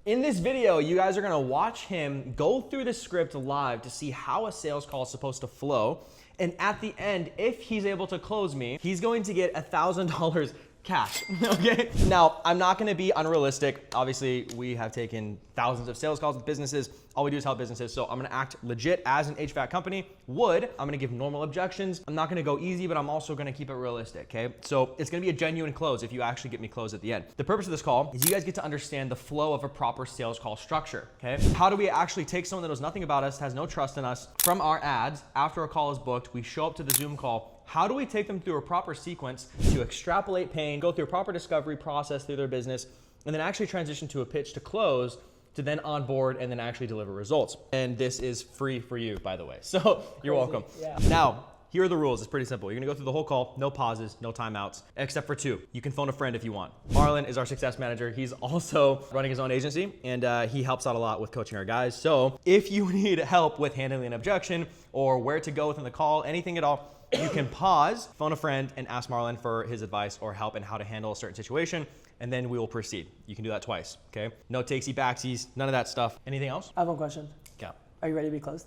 In this video, you guys are gonna watch him go through the script live to see how a sales call is supposed to flow. And at the end, if he's able to close me, he's going to get $1,000 cash, okay? Now, I'm not gonna be unrealistic. Obviously, we have taken thousands of sales calls with businesses. All we do is help businesses. So I'm gonna act legit as an HVAC company would. I'm gonna give normal objections. I'm not gonna go easy, but I'm also gonna keep it realistic, okay? So it's gonna be a genuine close if you actually get me closed at the end. The purpose of this call is you guys get to understand the flow of a proper sales call structure, okay? How do we actually take someone that knows nothing about us, has no trust in us, from our ads, after a call is booked, we show up to the Zoom call, how do we take them through a proper sequence to extrapolate pain, go through a proper discovery process through their business, and then actually transition to a pitch to close, to then onboard and then actually deliver results. And this is free for you, by the way. So you're welcome. Yeah. Now, here are the rules. It's pretty simple. You're gonna go through the whole call, no pauses, no timeouts, except for two. You can phone a friend if you want. Marlin is our success manager. He's also running his own agency, and he helps out a lot with coaching our guys. So if you need help with handling an objection or where to go within the call, anything at all, you can pause, phone a friend, and ask Marlin for his advice or help in how to handle a certain situation, and then we will proceed. You can do that twice, okay? No takesy backsies, none of that stuff. Anything else? I have one question. Yeah. Are you ready to be closed?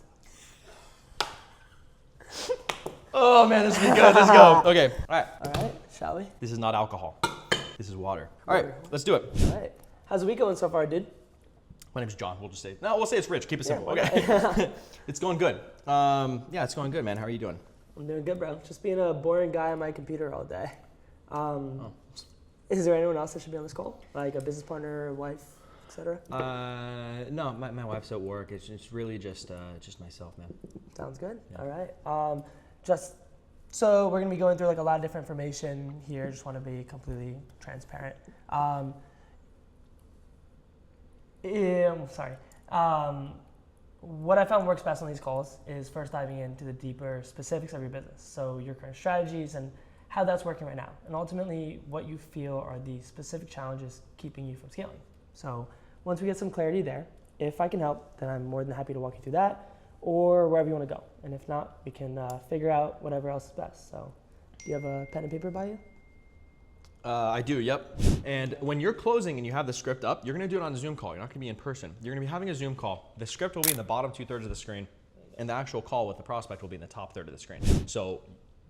Oh man, this will be good. Let's go. Okay. All right, shall we? This is not alcohol. This is water. All right, let's do it. All right. How's the week going so far, dude? My name's John. We'll just say, no, we'll say it's Rich. Keep it simple. Okay. It's going good. Yeah, it's going good, man. How are you doing? I'm doing good, bro. Just being a boring guy on my computer all day. Is there anyone else that should be on this call? Like a business partner, wife, etc.? No, my wife's at work. It's really just myself, man. Sounds good. Yeah. All right. Just so we're gonna be going through like a lot of different information here. Just want to be completely transparent. What I found works best on these calls is first diving into the deeper specifics of your business. So your current strategies and how that's working right now. And ultimately what you feel are the specific challenges keeping you from scaling. So once we get some clarity there, if I can help, then I'm more than happy to walk you through that or wherever you want to go. And if not, we can figure out whatever else is best. So do you have a pen and paper by you? I do, yep. And when you're closing and you have the script up, you're gonna do it on a Zoom call. You're not gonna be in person. You're gonna be having a Zoom call. The script will be in the bottom 2/3 of the screen, and the actual call with the prospect will be in the top third of the screen. So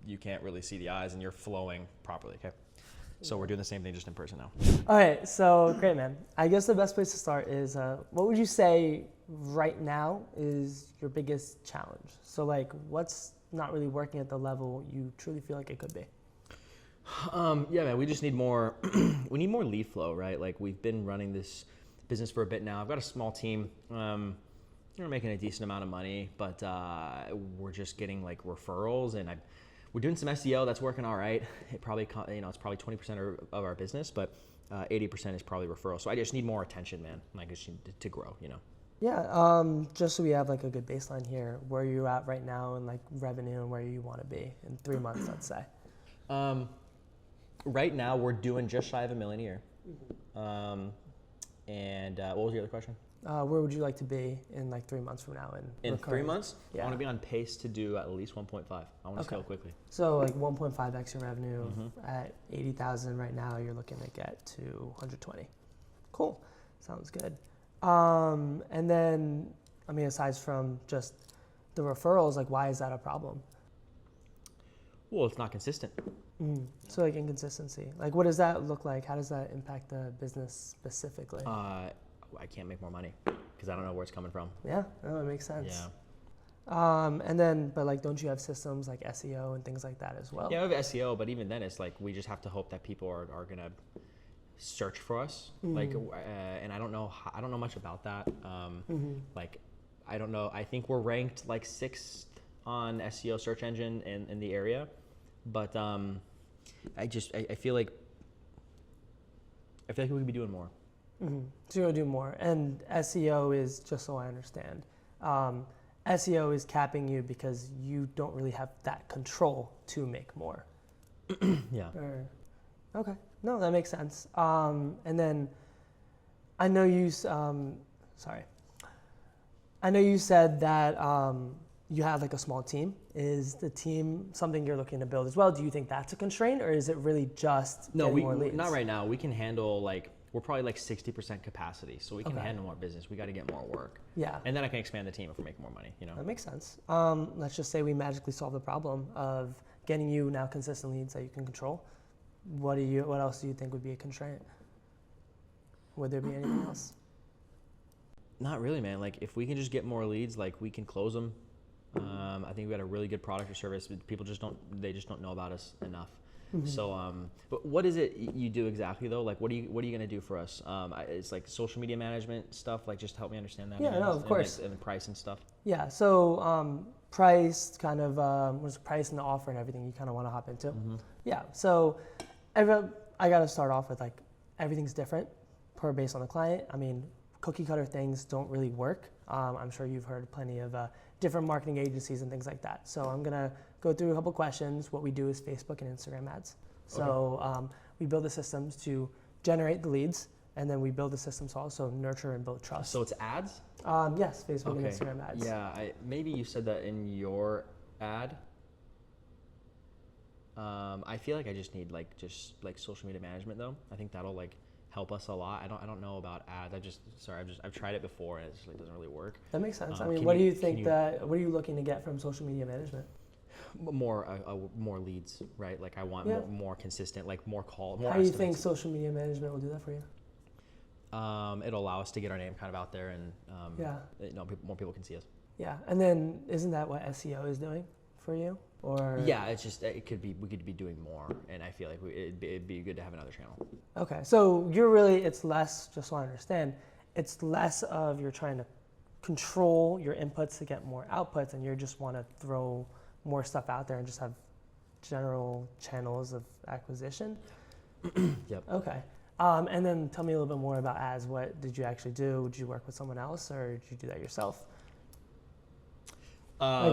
you can't really see the eyes and you're flowing properly, okay? So we're doing the same thing just in person now. All right, so great, man. I guess the best place to start is, what would you say right now is your biggest challenge? So like, what's not really working at the level you truly feel like it could be? Yeah, man, we just need more, we need more lead flow, right? Like we've been running this business for a bit now. I've got a small team. We're making a decent amount of money, but we're just getting like referrals, and we're doing some SEO that's working all right. It probably, it's probably 20% of our business, but 80% is probably referrals. So I just need more attention, man. Like I just need to grow, Yeah, just so we have like a good baseline here, where you're at right now in like revenue and where you want to be in 3 months, let's say. Right now, we're doing just shy of $1 million a year. And what was the other question? Where would you like to be in like 3 months from now? In 3 months? Yeah. I want to be on pace to do at least 1.5. I want to scale quickly. So like 1.5x your revenue at 80,000 right now, you're looking to get to 120. Cool, sounds good. And then, I mean, aside from just the referrals, like why is that a problem? Well, it's not consistent. So like inconsistency, like what does that look like? How does that impact the business specifically? I can't make more money because I don't know where it's coming from. Yeah, no, it makes sense. Yeah. And then, but like, don't you have systems like SEO and things like that as well? Yeah, we have SEO, but even then, it's like we just have to hope that people are gonna search for us. Like, and I don't know much about that. Like, I don't know. I think we're ranked like 6th on SEO search engine in the area, but I feel like we could be doing more. So you're gonna do more, and SEO is, just so I understand, SEO is capping you because you don't really have that control to make more. Yeah. Okay, no, that makes sense. And then I know you said that you have like a small team. Is the team something you're looking to build as well? Do you think that's a constraint, or is it really just no? more leads? Not right now. We can handle like we're probably like 60% capacity, so we can handle more business. We got to get more work. Yeah. And then I can expand the team if we're making more money, That makes sense. Let's just say we magically solve the problem of getting you now consistent leads that you can control. What else do you think would be a constraint? Would there be anything else? Not really, man. Like if we can just get more leads, like we can close them. I think we got a really good product or service, but people just don't know about us enough. So, but what is it you do exactly though? Like, what are you gonna do for us? It's like social media management stuff. Like, just help me understand that. Yeah, no, of course. And the price and stuff. Yeah. So, price kind of was price and the offer and everything you kind of want to hop into. Yeah. So, I got to start off with like everything's different based on the client. I mean, cookie cutter things don't really work. I'm sure you've heard plenty of different marketing agencies and things like that. So I'm gonna go through a couple questions. What we do is Facebook and Instagram ads. So we build the systems to generate the leads, and then we build the systems to also nurture and build trust. So it's ads? Yes, Facebook and Instagram ads. Yeah, maybe you said that in your ad. I feel like I just need like social media management though. I think that'll like help us a lot. I don't know about ads. I've tried it before and it just like doesn't really work. That makes sense. I mean, what are you looking to get from social media management? More leads, right? Like I want more consistent, like more calls. How do you think social media management will do that for you? It'll allow us to get our name kind of out there and more people can see us. Yeah, and then isn't that what SEO is doing for you? Or yeah, it's just we could be doing more, and I feel like it'd be good to have another channel. Okay, so it's less. Just so I understand, it's less of you're trying to control your inputs to get more outputs, and you just want to throw more stuff out there and just have general channels of acquisition. Yep. Okay, and then tell me a little bit more about ads. What did you actually do? Did you work with someone else, or did you do that yourself? I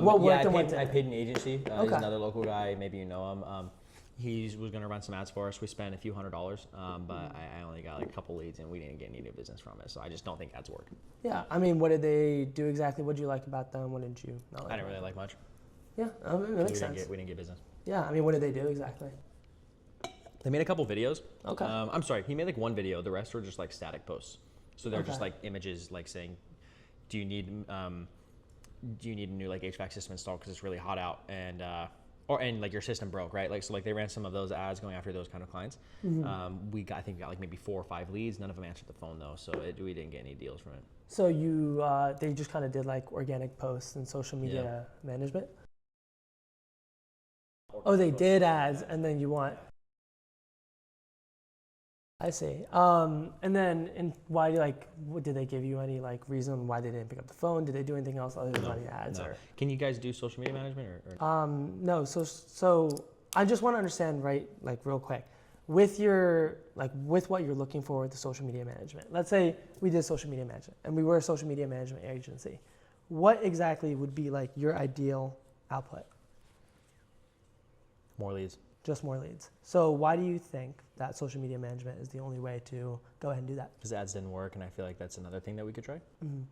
paid an agency. He's another local guy. Maybe you know him. He was going to run some ads for us. We spent a few $100s, but I only got like a couple leads, and we didn't get any new business from it. So I just don't think ads work. Yeah, I mean, what did they do exactly? What did you like about them? What did you not like? I didn't really like much. Yeah, that makes sense. We didn't get business. Yeah, I mean, what did they do exactly? They made a couple videos. Okay. I'm sorry, he made like one video. The rest were just like static posts. So they're just like images, like saying, "Do you need a new like HVAC system installed because it's really hot out and like your system broke, right?" Like so like they ran some of those ads going after those kind of clients. I think we got like maybe 4 or 5 leads. None of them answered the phone though, so we didn't get any deals from it. So they just kind of did like organic posts and social media management. They did ads, and then you want. I see. And then, why did they give you any like reason why they didn't pick up the phone? Did they do anything else other than running ads? No. Or? Can you guys do social media management No. So I just want to understand, right? Like real quick, with what you're looking for with the social media management. Let's say we did social media management, and we were a social media management agency. What exactly would be like your ideal output? More leads. Just more leads. So why do you think that social media management is the only way to go ahead and do that? Because ads didn't work, and I feel like that's another thing that we could try.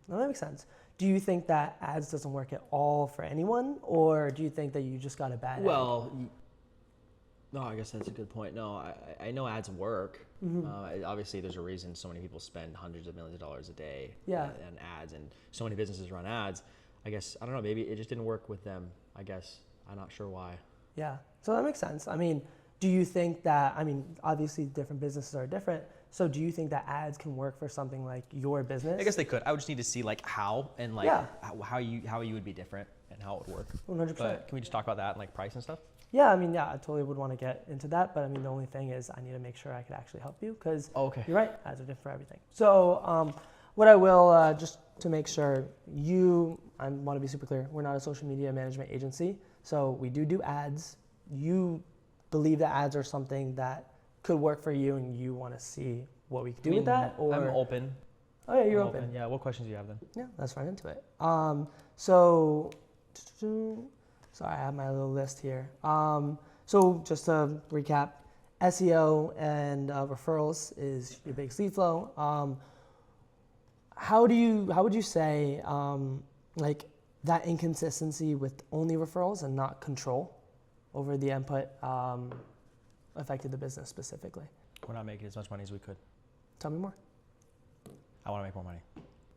No, that makes sense. Do you think that ads doesn't work at all for anyone, or do you think that you just got a bad ad? No, I guess that's a good point. No, I know ads work. Obviously, there's a reason so many people spend hundreds of millions of dollars a day on ads, and so many businesses run ads. I guess, I don't know, maybe it just didn't work with them, I guess. I'm not sure why. Yeah, so that makes sense. I mean, do you think that, obviously different businesses are different, so do you think that ads can work for something like your business? I guess they could. I would just need to see like how and like how you would be different and how it would work. 100%. But can we just talk about that and like price and stuff? Yeah, I totally would want to get into that, but the only thing is I need to make sure I could actually help you because you're right, ads are different for everything. So what I will, just to make sure I want to be super clear, we're not a social media management agency, so we do ads. You believe that ads are something that could work for you and you want to see what we can do with that? Or I'm open. Oh yeah, you're open. Yeah, what questions do you have then? Yeah, let's run into it. So, sorry, I have my little list here. So just to recap, SEO and referrals is your biggest lead flow. How would you say like that inconsistency with only referrals and not control over the input affected the business specifically? We're not making as much money as we could. Tell me more. I want to make more money.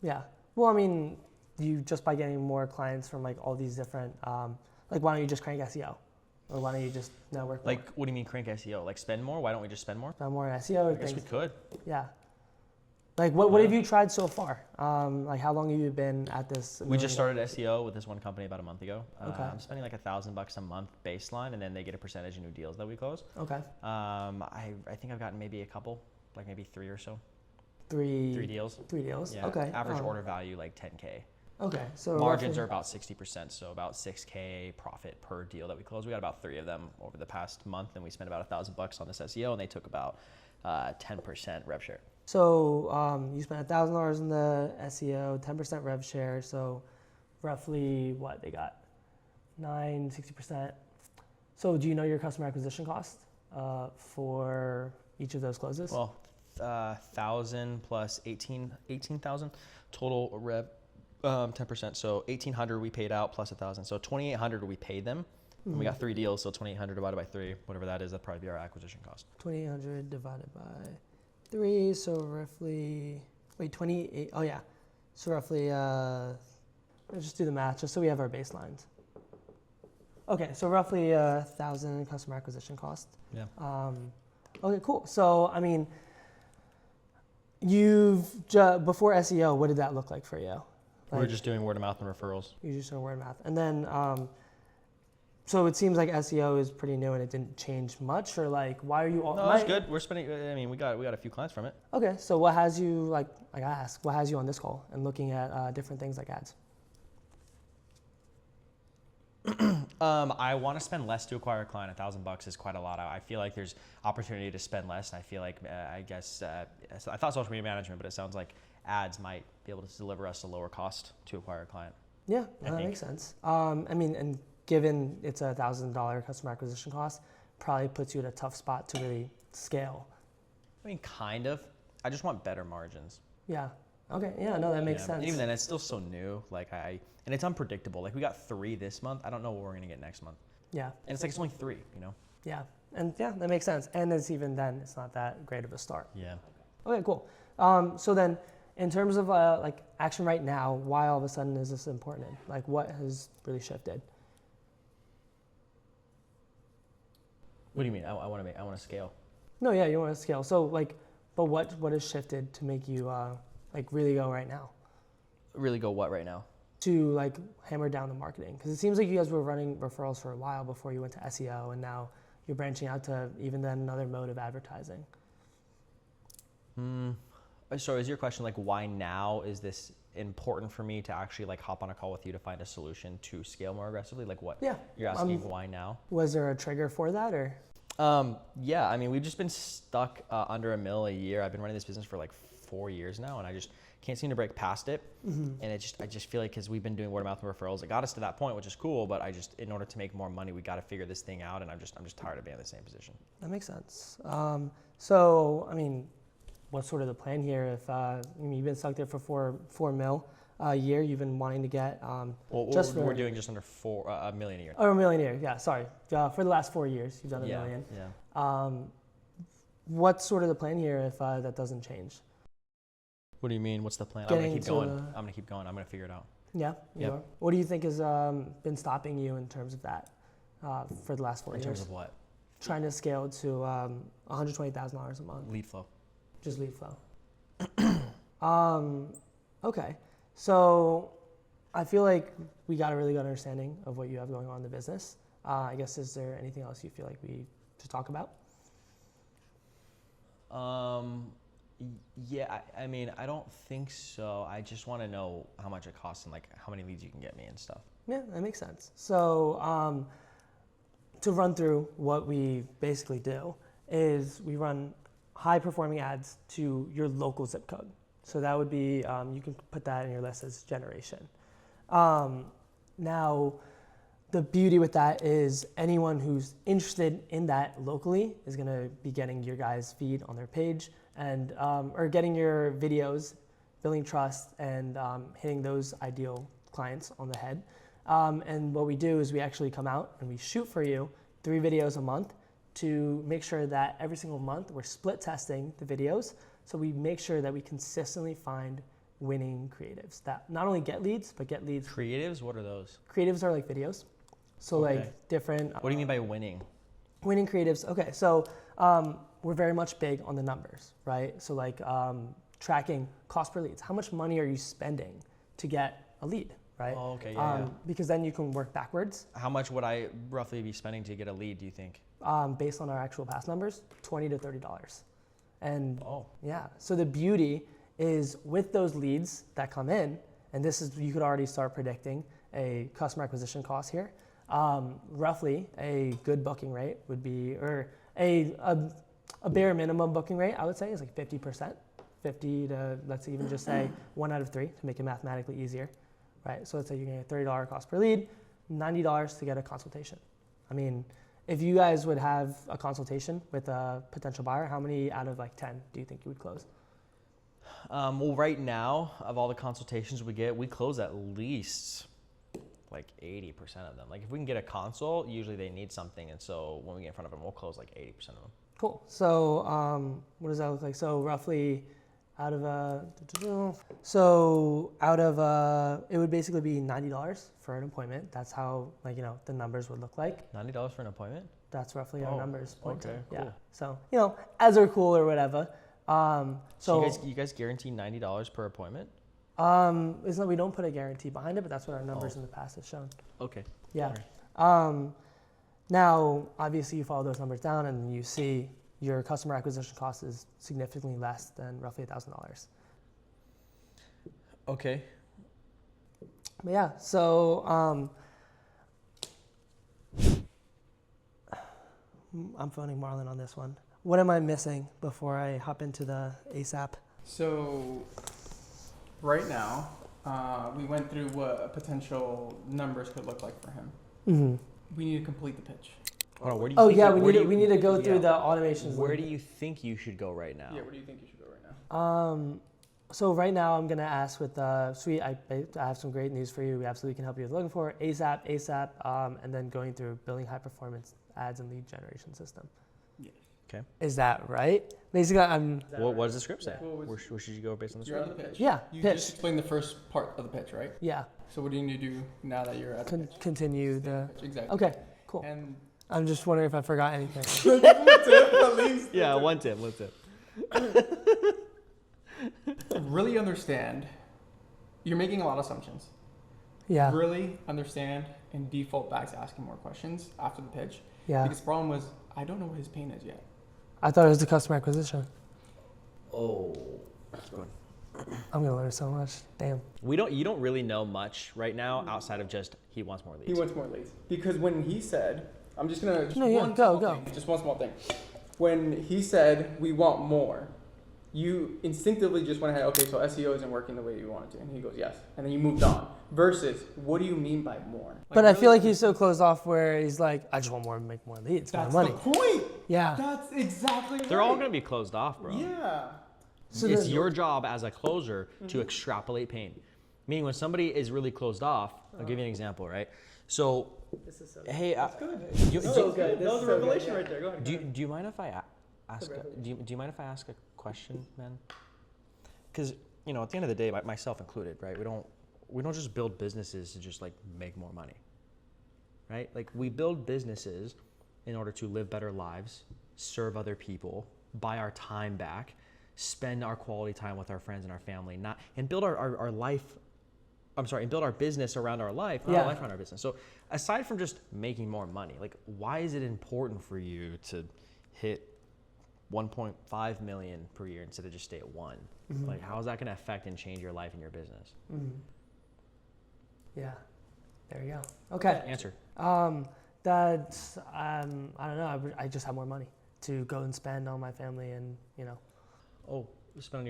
Yeah. Well, I mean, you just by getting more clients from like all these different, like why don't you just crank SEO? Or why don't you just network more? Like, what do you mean crank SEO? Like spend more? Why don't we just spend more? Spend more on SEO? I guess we could. Yeah. Like what have you tried so far? Like how long have you been at this? We just started SEO with this one company about a month ago. Okay. I'm spending like $1,000 a month baseline, and then they get a percentage of new deals that we close. Okay. I think I've gotten maybe a couple, like maybe 3 or so. Three deals. 3 deals. Yeah. Okay. Average order value like 10K. Okay. So Margins roughly, are about 60%, so about 6K profit per deal that we close. We got about 3 of them over the past month, and we spent about $1,000 on this SEO, and they took about 10% rev share. So you spent $1,000 in the SEO, 10% rev share. So roughly what they got? 60%. So do you know your customer acquisition cost for each of those closes? Well, 1,000 plus 18,000 total rev, 10%. So 1,800 we paid out plus 1,000. So 2,800 we paid them. And we got 3 deals, so 2,800 divided by 3, whatever that is, that'd probably be our acquisition cost. 2,800 divided by 3, so roughly, wait, 28, oh yeah. So roughly, let's just do the math, just so we have our baselines. Okay, so roughly 1,000 customer acquisition cost. Yeah. Okay, cool. So, I mean, before SEO, what did that look like for you? We were just doing word of mouth and referrals. You just doing word of mouth. And then, so it seems like SEO is pretty new and it didn't change much, or like, why are you all? No, it's good. We're spending, I mean, we got a few clients from it. Okay, so what has you, like I ask, what has you on this call and looking at different things like ads? I want to spend less to acquire a client. $1,000 is quite a lot. I feel like there's opportunity to spend less, and I feel like, I thought social media management, but it sounds like ads might be able to deliver us a lower cost to acquire a client. Yeah, that makes sense. I mean, and given it's a $1,000 customer acquisition cost, probably puts you in a tough spot to really scale. I mean, kind of. I just want better margins. Yeah. Okay. Yeah. No, that makes sense. Even then, it's still so new. Like and it's unpredictable. Like we got 3 this month. I don't know what we're gonna get next month. Yeah. And it's like it's only 3. You know. Yeah. And yeah, that makes sense. And it's even then, it's not that great of a start. Yeah. Okay. Cool. So then, in terms of like action right now, why all of a sudden is this important? Like, what has really shifted? What do you mean? I want to scale. No, yeah, you want to scale. So like, but what has shifted to make you like really go right now? Really go what right now? To like hammer down the marketing, because it seems like you guys were running referrals for a while before you went to SEO, and now you're branching out to even then another mode of advertising. So is your question like why now is this important for me to actually like hop on a call with you to find a solution to scale more aggressively? Like what? Yeah. You're asking why now? Was there a trigger for that, or? Yeah, I mean, we've just been stuck under $1 million a year. I've been running this business for like 4 years now, and I just can't seem to break past it. And I just feel like because we've been doing word of mouth and referrals, it got us to that point, which is cool. But in order to make more money, we got to figure this thing out, and I'm just tired of being in the same position. That makes sense. So I mean, what's sort of the plan here? If you've been stuck there for $4 million a year, you've been wanting to get we're doing just under $1 million a year. Oh, $1 million a year. Yeah, sorry. For the last 4 years, you've done $1 million. Yeah. What's sort of the plan here if that doesn't change? What do you mean? What's the plan? I'm gonna keep going. I'm gonna keep going. I'm gonna figure it out. Yeah. You are? What do you think has been stopping you in terms of that for the last 4 years? In terms of what? Trying to scale to $120,000 a month. Lead flow. Just lead flow. Okay. So I feel like we got a really good understanding of what you have going on in the business. I guess, is there anything else you feel like we should talk about? Yeah, I mean, I don't think so. I just want to know how much it costs and like how many leads you can get me and stuff. Yeah, that makes sense. So to run through what we basically do is we run high performing ads to your local zip code. So that would be, you can put that in your list as generation. Now, the beauty with that is anyone who's interested in that locally is gonna be getting your guys' feed on their page and or getting your videos, building trust, and hitting those ideal clients on the head. And what we do is we actually come out and we shoot for you 3 videos a month to make sure that every single month we're split testing the videos So we make sure that we consistently find winning creatives that not only get leads, but get leads. Creatives? What are those? Creatives are like videos. So Okay. like different. What do you mean by winning? Winning creatives. Okay, so we're very much big on the numbers, right? So like tracking cost per leads. How much money are you spending to get a lead, right? Oh, okay, yeah. Because then you can work backwards. How much would I roughly be spending to get a lead, do you think? Based on our actual past numbers, $20 to $30. And Oh. yeah, so the beauty is with those leads that come in, and this is, you could already start predicting a customer acquisition cost here. Roughly a good booking rate would be, or a bare minimum booking rate, I would say, is like 50%. 50 to, let's even just say 1 out of 3 to make it mathematically easier, right? So let's say you're getting a $30 cost per lead, $90 to get a consultation. I mean, if you guys would have a consultation with a potential buyer, how many out of like 10 do you think you would close? Well, right now, of all the consultations we get, we close at least like 80% of them. Like if we can get a consult, usually they need something. And so when we get in front of them, we'll close like 80% of them. Cool. So what does that look like? So roughly out of it would basically be $90 for an appointment. That's how, like, you know, the numbers would look like. $90 for an appointment? That's roughly our numbers. Okay, Yeah. cool. So, you know, as are cool or whatever. So you guys guarantee $90 per appointment? It's not, we don't put a guarantee behind it, but that's what our numbers in the past have shown. Okay. Yeah. Now, obviously, you follow those numbers down, and you see your customer acquisition cost is significantly less than roughly $1,000. Okay. But yeah, so I'm phoning Marlin on this one. What am I missing before I hop into the ASAP? So right now, we went through what potential numbers could look like for him. Mm-hmm. We need to complete the pitch. Hold on, where do you think we need to go through the automations. Where do you think you should go right now? Yeah, where do you think you should go right now? So right now I'm gonna ask with Sweet. I have some great news for you. We absolutely can help you with looking for ASAP, and then going through building high performance ads and lead generation system. Yeah. Okay. Is that right? Basically, What does the script say? What was- Where should you go based on the You're script? on the pitch. Yeah, You pitch. just explained the first part of the pitch, right? Yeah. So what do you need to do now that you're at the pitch? Continue the. Exactly. Okay. Cool. And I'm just wondering if I forgot anything. at least Yeah, one tip. really understand. You're making a lot of assumptions. Yeah. Really understand and default back to asking more questions after the pitch. Yeah. Because the problem was I don't know what his pain is yet. I thought it was the customer acquisition. Oh. That's good. I'm gonna learn so much. Damn. You don't really know much right now outside of just he wants more leads. He wants more leads. Because when he said, I'm just gonna just No, yeah, one go, small go. thing, just one small thing. When he said we want more, you instinctively just went ahead, okay, so SEO isn't working the way you want it to. And he goes, yes. And then you moved on. Versus, what do you mean by more? But I feel like he's so closed off where he's like, I just want more and make more leads, more that's money. the point. Yeah. That's exactly right. They're all going to be closed off, bro. Yeah. So It's then- your job as a closer to extrapolate pain. Meaning when somebody is really closed off, I'll give you an example, right? So, This is so hey, Good. do good. This is so good, yeah. right there. Go ahead. you mind if I ask? Do you mind if I ask a question, man? Because you know, at the end of the day, myself included, right? We don't just build businesses to just like make more money, right? Like we build businesses in order to live better lives, serve other people, buy our time back, spend our quality time with our friends and our family, and build our life. And build our business around our life, not our life around our business. So aside from just making more money, like why is it important for you to hit 1.5 million per year instead of just stay at 1? Mm-hmm. Like how is that going to affect and change your life and your business? Mm-hmm. Yeah. There you go. Okay. Answer. That's I don't know. I just have more money to go and spend on my family, and you know, Oh, spend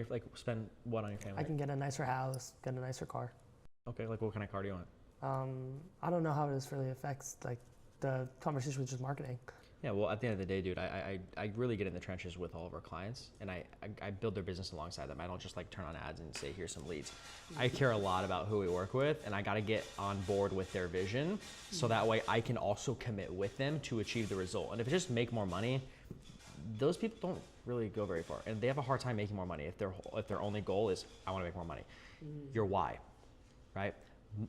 what on your family? I can get a nicer house, get a nicer car. Okay, like what kind of car do you want? I don't know how this really affects like the conversation with just marketing. Yeah, well, at the end of the day, dude, I really get in the trenches with all of our clients, and I build their business alongside them. I don't just like turn on ads and say, here's some leads. I care a lot about who we work with, and I got to get on board with their vision, so that way I can also commit with them to achieve the result. And if it's just make more money, those people don't really go very far, and they have a hard time making more money if their only goal is I want to make more money. Your why, right?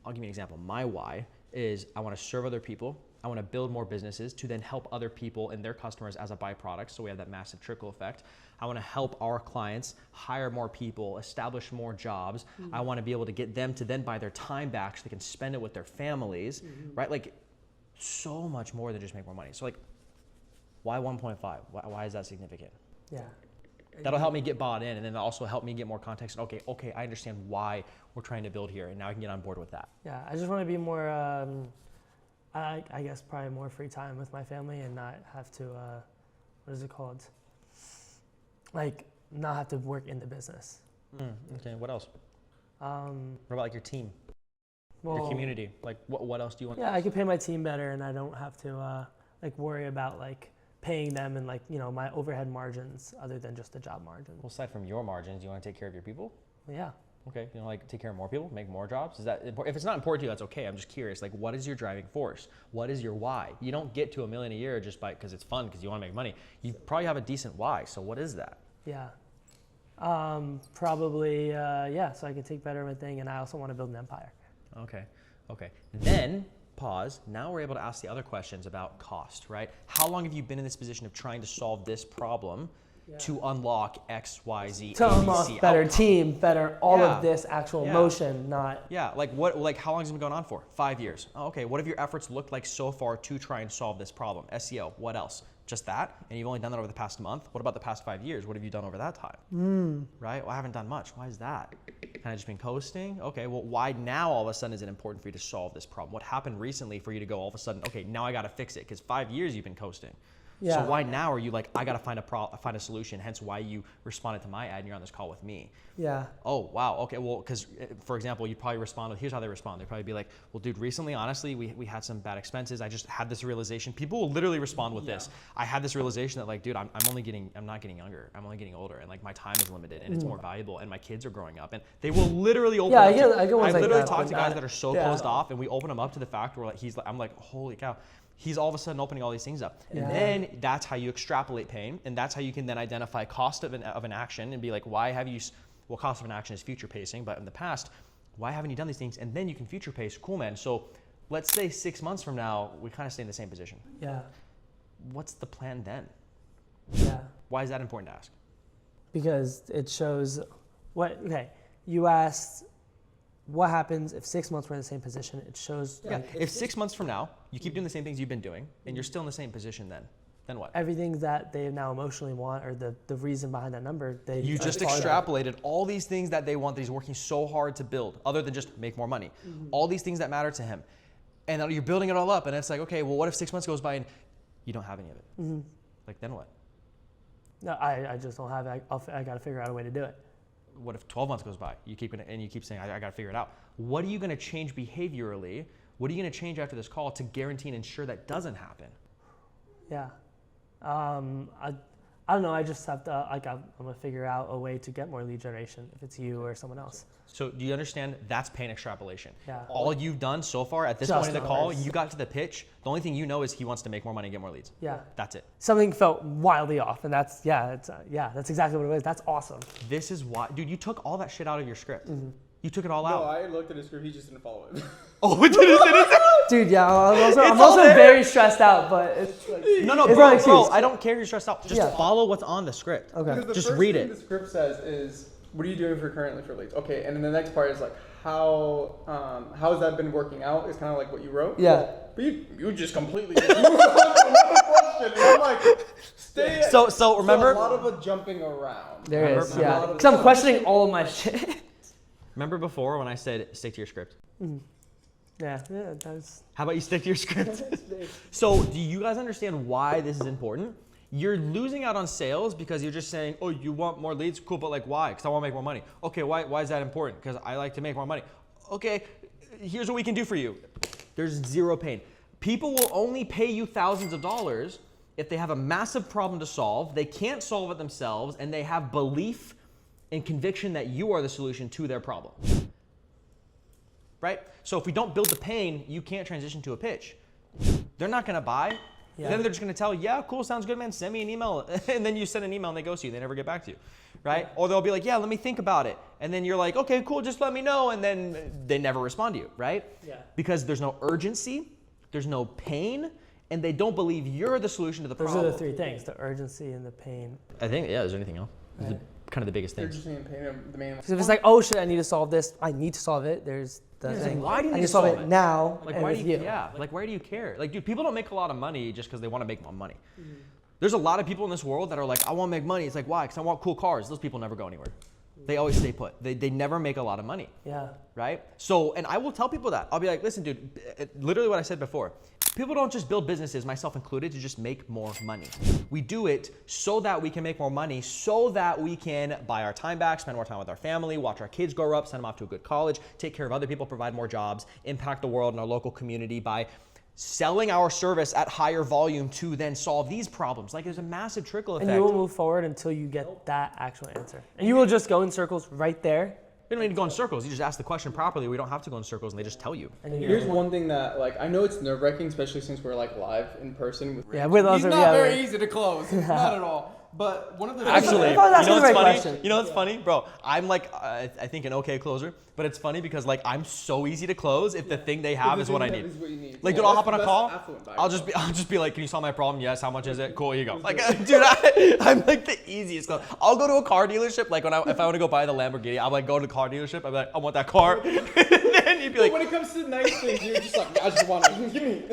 I'll give you an example. My why is I want to serve other people. I want to build more businesses to then help other people and their customers as a byproduct. So we have that massive trickle effect. I want to help our clients hire more people, establish more jobs. I want to be able to get them to then buy their time back so they can spend it with their families, right? Like so much more than just make more money. So like, why 1.5? Why is that significant? Yeah. That'll help me get bought in, and then also help me get more context. Okay, I understand why we're trying to build here, and now I can get on board with that. Yeah, I just want to be more, I guess probably more free time with my family and not have to, what is it called? Like, not have to work in the business. Okay, what else? What What about like your team, well, your community? Like what else do you want? Yeah, I could pay my team better and I don't have to like worry about like paying them and like, you know, my overhead margins other than just the job margin. Well, aside from your margins, you want to take care of your people? Yeah. Okay, you know, like take care of more people, make more jobs. Is that important? If it's not important to you, that's okay. I'm just curious. Like, what is your driving force? What is your why? You don't get to $1 million a year just because it's fun because you want to make money. You probably have a decent why. So what is that? Yeah. Probably, yeah. So I could take better of a thing, and I also want to build an empire. Okay. Then pause. Now we're able to ask the other questions about cost, right? How long have you been in this position of trying to solve this problem to unlock X, Y, Z, To unlock ABC better outcome? team, better all of this actual motion, not. Yeah, like how long has it been going on for? 5 years. Oh, okay, what have your efforts looked like so far to try and solve this problem? SEO, what else? Just that? And you've only done that over the past month? What about the past 5 years? What have you done over that time? Right? Well, I haven't done much. Why is that? Kind of just been coasting? Okay, well, why now all of a sudden is it important for you to solve this problem? What happened recently for you to go all of a sudden, okay, now I got to fix it? Because 5 years you've been coasting. Yeah. So why now are you like, I got to find a solution, hence why you responded to my ad and you're on this call with me? Yeah. Oh, wow. Okay, well, because for example, you'd probably respond with, here's how they respond. They'd probably be like, well, dude, recently, honestly, we had some bad expenses. I just had this realization. People will literally respond with this. I had this realization that like, dude, I'm not getting younger. I'm only getting older, and like my time is limited and it's more valuable, and my kids are growing up, and they will literally open up. I get ones I like literally that, talk but to guys not- that are so closed off, and we open them up to the fact where like I'm like, holy cow. He's all of a sudden opening all these things up. And then that's how you extrapolate pain, and that's how you can then identify cost of an action and be like, why have you, well, cost of an action is future pacing, but in the past, why haven't you done these things? And then you can future pace. Cool, man. So let's say 6 months from now, we kind of stay in the same position. Yeah. What's the plan then? Yeah. Why is that important to ask? Because it shows you asked what happens if 6 months we're in the same position. It shows If 6 months from now, you keep doing the same things you've been doing, and you're still in the same position then what? everything that they now emotionally want, or the reason behind that number, You just extrapolated all these things that they want that he's working so hard to build, other than just make more money. All these things that matter to him. And then you're building it all up, and it's like, okay, well, what if 6 months goes by and you don't have any of it? Like, then what? No, I just don't have it. I got to figure out a way to do it. What if 12 months goes by? You keep saying, I got to figure it out. What are you going to change behaviorally? What are you going to change after this call to guarantee and ensure that doesn't happen? Yeah. I don't know. I just have to, I'm going to figure out a way to get more lead generation if it's you or someone else. So do you understand that's pain extrapolation? Yeah. All you've done so far at this Just point in the call, numbers. you got to the pitch. The only thing you know is he wants to make more money and get more leads. Yeah. That's it. Something felt wildly off, and that's that's exactly what it was. That's awesome. This is why, dude, you took all that shit out of your script. You took it all No, out. I looked at his script. He just didn't follow it. Oh, it didn't. Dude, yeah, I'm all also there. very stressed out, but it's like, No, it's not bro, an excuse. I don't care if you're stressed out. Just follow what's on the script. Okay. Because the Just first read thing it. the script says is, what are you doing currently for leads? Okay, and then the next part is like, how has that been working out? Is kind of like what you wrote. Yeah. But you just completely moved on to another question. And I'm like, stay. So remember. a lot of a jumping around. There Remember- is, remember- yeah. Because I'm questioning all of my shit. Remember before when I said stick to your script? Yeah, that's. How about you stick to your script? So do you guys understand why this is important? You're losing out on sales because you're just saying, oh, you want more leads? Cool, but like why? Because I want to make more money. Okay, why is that important? Because I like to make more money. Okay, here's what we can do for you. There's zero pain. People will only pay you thousands of dollars if they have a massive problem to solve, they can't solve it themselves, and they have belief and conviction that you are the solution to their problem. Right? So if we don't build the pain, you can't transition to a pitch. They're not going to buy Then they're just gonna tell, yeah, cool, sounds good, man, send me an email. And then you send an email and they ghost you, they never get back to you, right? Or they'll be like, yeah, let me think about it. And then you're like, okay, cool, just let me know. And then they never respond to you, right? Yeah. Because there's no urgency, there's no pain, and they don't believe you're the solution to the problem. Those are the three things, the urgency and the pain. I think, yeah, is there anything else? Right. Kind of the biggest things. Urgency and pain are the main. Because if it's like, oh shit, I need to solve this, I need to solve it, there's the Yeah, it's thing. like, why do you I need need to to solve solve it it? now. Like, and why with do you, you. yeah, like, why do you care? Like, dude, people don't make a lot of money just because they want to make more money. There's a lot of people in this world that are like, I want to make money. It's like, why? Because I want cool cars. Those people never go anywhere. They always stay put. They never make a lot of money. Yeah. Right? So, and I will tell people that. I'll be like, listen, dude, literally what I said before. People don't just build businesses, myself included, to just make more money. We do it so that we can make more money, so that we can buy our time back, spend more time with our family, watch our kids grow up, send them off to a good college, take care of other people, provide more jobs, impact the world and our local community by selling our service at higher volume to then solve these problems. Like, there's a massive trickle effect. And you will move forward until you get that actual answer. And you will just go in circles right there. We don't need to go in circles. You just ask the question properly. We don't have to go in circles, and they just tell you. And Here's one thing that, like, I know it's nerve-wracking, especially since we're like live in person. With Yeah, with us. He's not very easy to close. Not at all. But one of the Actually, I thought that's you know the what's right funny? question. You know what's funny, bro? I'm like, I think an okay closer, but it's funny because like I'm so easy to close if the thing they have is what I need. Is what you need. Like, Yeah, dude, I'll that's hop on a the call. best affluent buyer. I'll just be like, can you solve my problem? Yes. How much is it? Cool. Here you go. Like, dude, I'm like the easiest. I'll go to a car dealership. Like if I want to go buy the Lamborghini, I'll like go to the car dealership. I'm like, I want that car. And then you'd be But like, when it comes to nice things, you're just like, I just want it. Give me.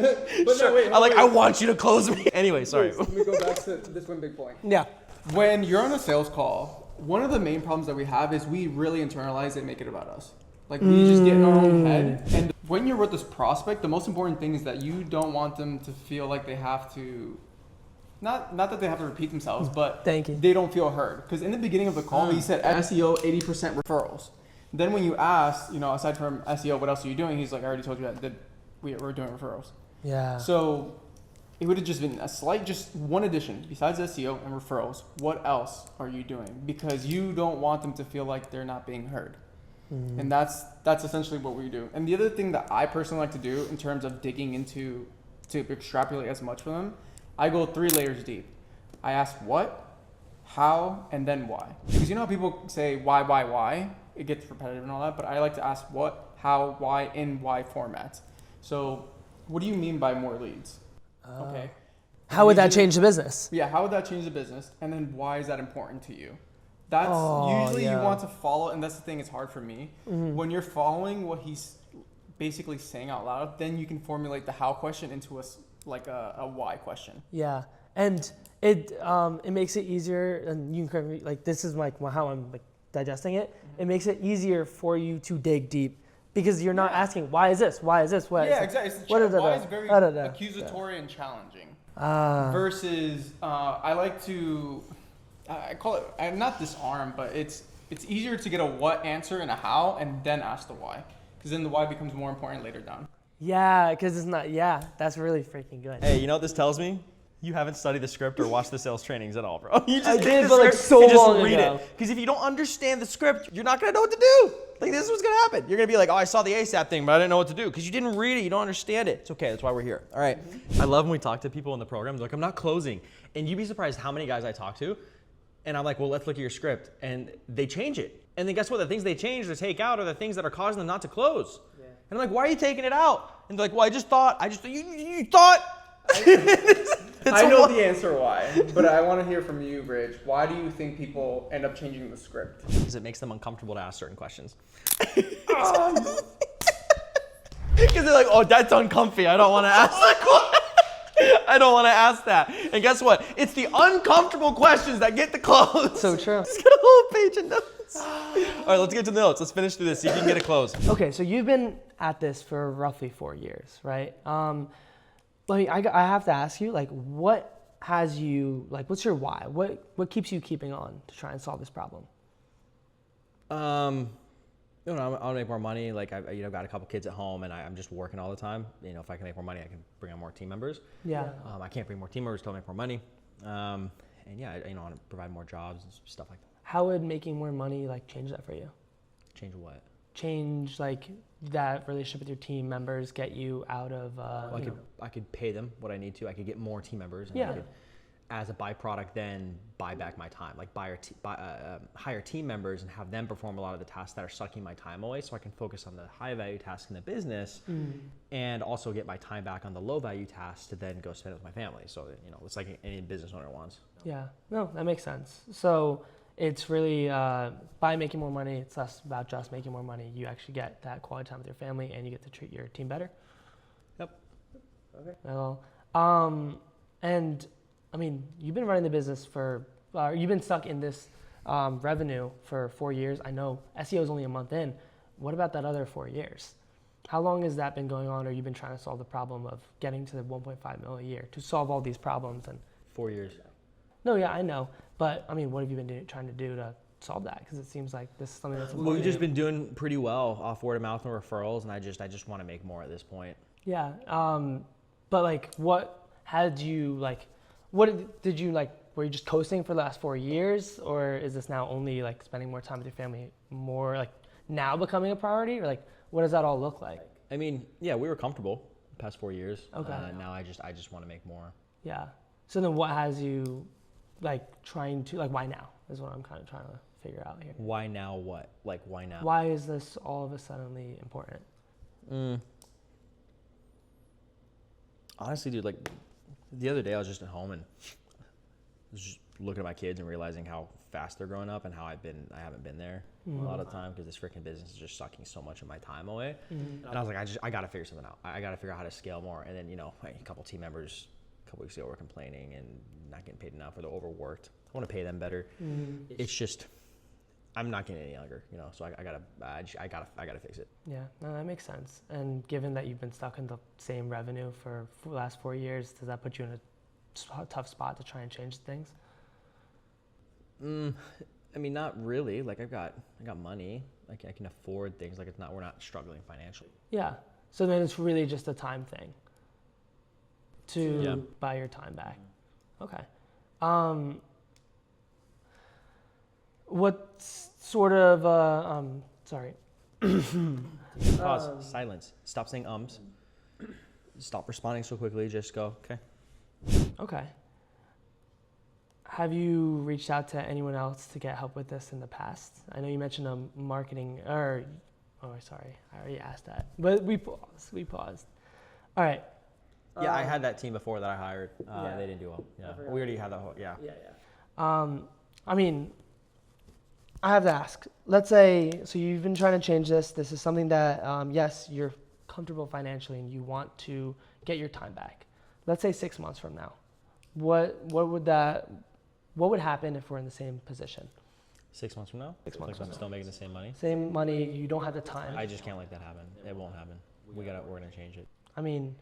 But sure. no, wait. I'm like, wait. I want you to close me. Anyway, sorry. Let me go back to this one big point. Yeah. When you're on a sales call, one of the main problems that we have is we really internalize it and make it about us. Like, we just get in our own head. And when you're with this prospect, the most important thing is that you don't want them to feel like they have to, not that they have to repeat themselves, but Thank you. they don't feel heard. Because in the beginning of the call, he said SEO, 80% referrals. Then when you ask, you know, aside from SEO, what else are you doing? He's like, I already told you that we're doing referrals. Yeah. So it would have just been a slight, just one addition. Besides SEO and referrals, what else are you doing? Because you don't want them to feel like they're not being heard. And that's essentially what we do. And the other thing that I personally like to do in terms of digging into, to extrapolate as much for them, I go 3 layers deep. I ask what, how, and then why. Because you know how people say why? It gets repetitive and all that, but I like to ask what, how, why, in why formats. So what do you mean by more leads? Okay. How would that change the business? Yeah, how would that change the business? And then why is that important to you? That's usually yeah. you want to follow, and that's the thing, it's hard for me. When you're following what he's basically saying out loud, then you can formulate the how question into a why question. Yeah. And it makes it easier, and you can correct me, like this is like how I'm like digesting it. It makes it easier for you to dig deep. Because you're not asking, why is this? Why is this? Why Yeah, is this? exactly. It's why is very accusatory and challenging. Versus, I like to, I call it, not disarm, but it's easier to get a what answer and a how, and then ask the why. Because then the why becomes more important later down. Yeah, because it's not, that's really freaking good. Hey, you know what this tells me? You haven't studied the script or watched the sales trainings at all, bro. You just I get did, the but like script so and just long read ago. it. Because if you don't understand the script, you're not gonna know what to do. Like, this is what's gonna happen. You're gonna be like, oh, I saw the ASAP thing, but I didn't know what to do. Because you didn't read it, you don't understand it. It's okay, that's why we're here. All right. I love when we talk to people in the programs, like, I'm not closing. And you'd be surprised how many guys I talk to. And I'm like, well, let's look at your script. And they change it. And then guess what? The things they change or take out are the things that are causing them not to close. Yeah. And I'm like, why are you taking it out? And they're like, well, you thought. I know the answer why, but I want to hear from you, Rich. Why do you think people end up changing the script? Because it makes them uncomfortable to ask certain questions. Because they're like, oh, that's uncomfy. I don't want to ask that question. I don't want to ask that. And guess what? It's the uncomfortable questions that get the close. So true. Just got a whole page of notes. All right, let's get to the notes. Let's finish through this. See if you can get a close. Okay, so you've been at this for roughly 4 years, right? I have to ask you, like, what has you, like, what's your why? What keeps you keeping on to try and solve this problem? You know, I want to make more money. Like, I've got a couple kids at home, and I'm just working all the time. You know, if I can make more money, I can bring on more team members. Yeah. I can't bring more team members till I make more money. And yeah, I want to provide more jobs and stuff like that. How would making more money, like, change that for you? Change what? change like that relationship with your team members, get you out of? I could pay them what I need to. I could get more team members. And Yeah. I could, as a byproduct, then buy back my time. Like hire team members and have them perform a lot of the tasks that are sucking my time away, so I can focus on the high value tasks in the business, and also get my time back on the low value tasks to then go spend it with my family. So it's like any business owner wants. Yeah, no, that makes sense. So it's really by making more money, it's less about just making more money. You actually get that quality time with your family, and you get to treat your team better. Yep. Okay. Well, and I mean, you've been running the business for, you've been stuck in this revenue for 4 years. I know SEO is only a month in. What about that other 4 years? How long has that been going on, or you've been trying to solve the problem of getting to the 1.5 mil a year to solve all these problems? And 4 years. No, yeah, I know. But I mean, what have you been trying to do to solve that? Because it seems like this is something that's important. We've just been doing pretty well off word of mouth and referrals, and I just want to make more at this point. Yeah. But like, what had you like? What did you like? Were you just coasting for the last 4 years, or is this now only like spending more time with your family, more like now becoming a priority, or like what does that all look like? I mean, yeah, we were comfortable the past 4 years. Okay. Now I just want to make more. Yeah. So then, what has you like trying to like? Why now is what I'm kind of trying to figure out here. Why now? What? Like why now? Why is this all of a suddenly important? Honestly, dude, like the other day I was just at home and was just looking at my kids and realizing how fast they're growing up and how I haven't been there a lot of the time because this freaking business is just sucking so much of my time away. And I was like, I got to figure something out. I got to figure out how to scale more. And then, a couple team members a couple weeks ago were complaining and not getting paid enough, or they're overworked. I want to pay them better. It's just, I'm not getting any younger, so I gotta fix it. Yeah, no, that makes sense. And given that you've been stuck in the same revenue for the last 4 years, does that put you in a tough spot to try and change things? I mean, not really. Like I got money. Like I can afford things. Like we're not struggling financially. Yeah. So then it's really just a time thing to buy your time back. Okay. What sort of, sorry. Pause, silence. Stop saying ums. Stop responding so quickly. Just go, okay. Okay. Have you reached out to anyone else to get help with this in the past? I know you mentioned a marketing, sorry, I already asked that. But we paused. All right. Yeah, I had that team before that I hired. They didn't do well. Yeah, we already had that whole, yeah. I mean, I have to ask. Let's say, so you've been trying to change this. This is something that, yes, you're comfortable financially and you want to get your time back. Let's say 6 months from now. What would happen if we're in the same position? 6 months from now? 6 months Like from I'm now. still making the same money? Same money, you don't have the time. I just can't let that happen. It won't happen. We're gonna change it. I mean,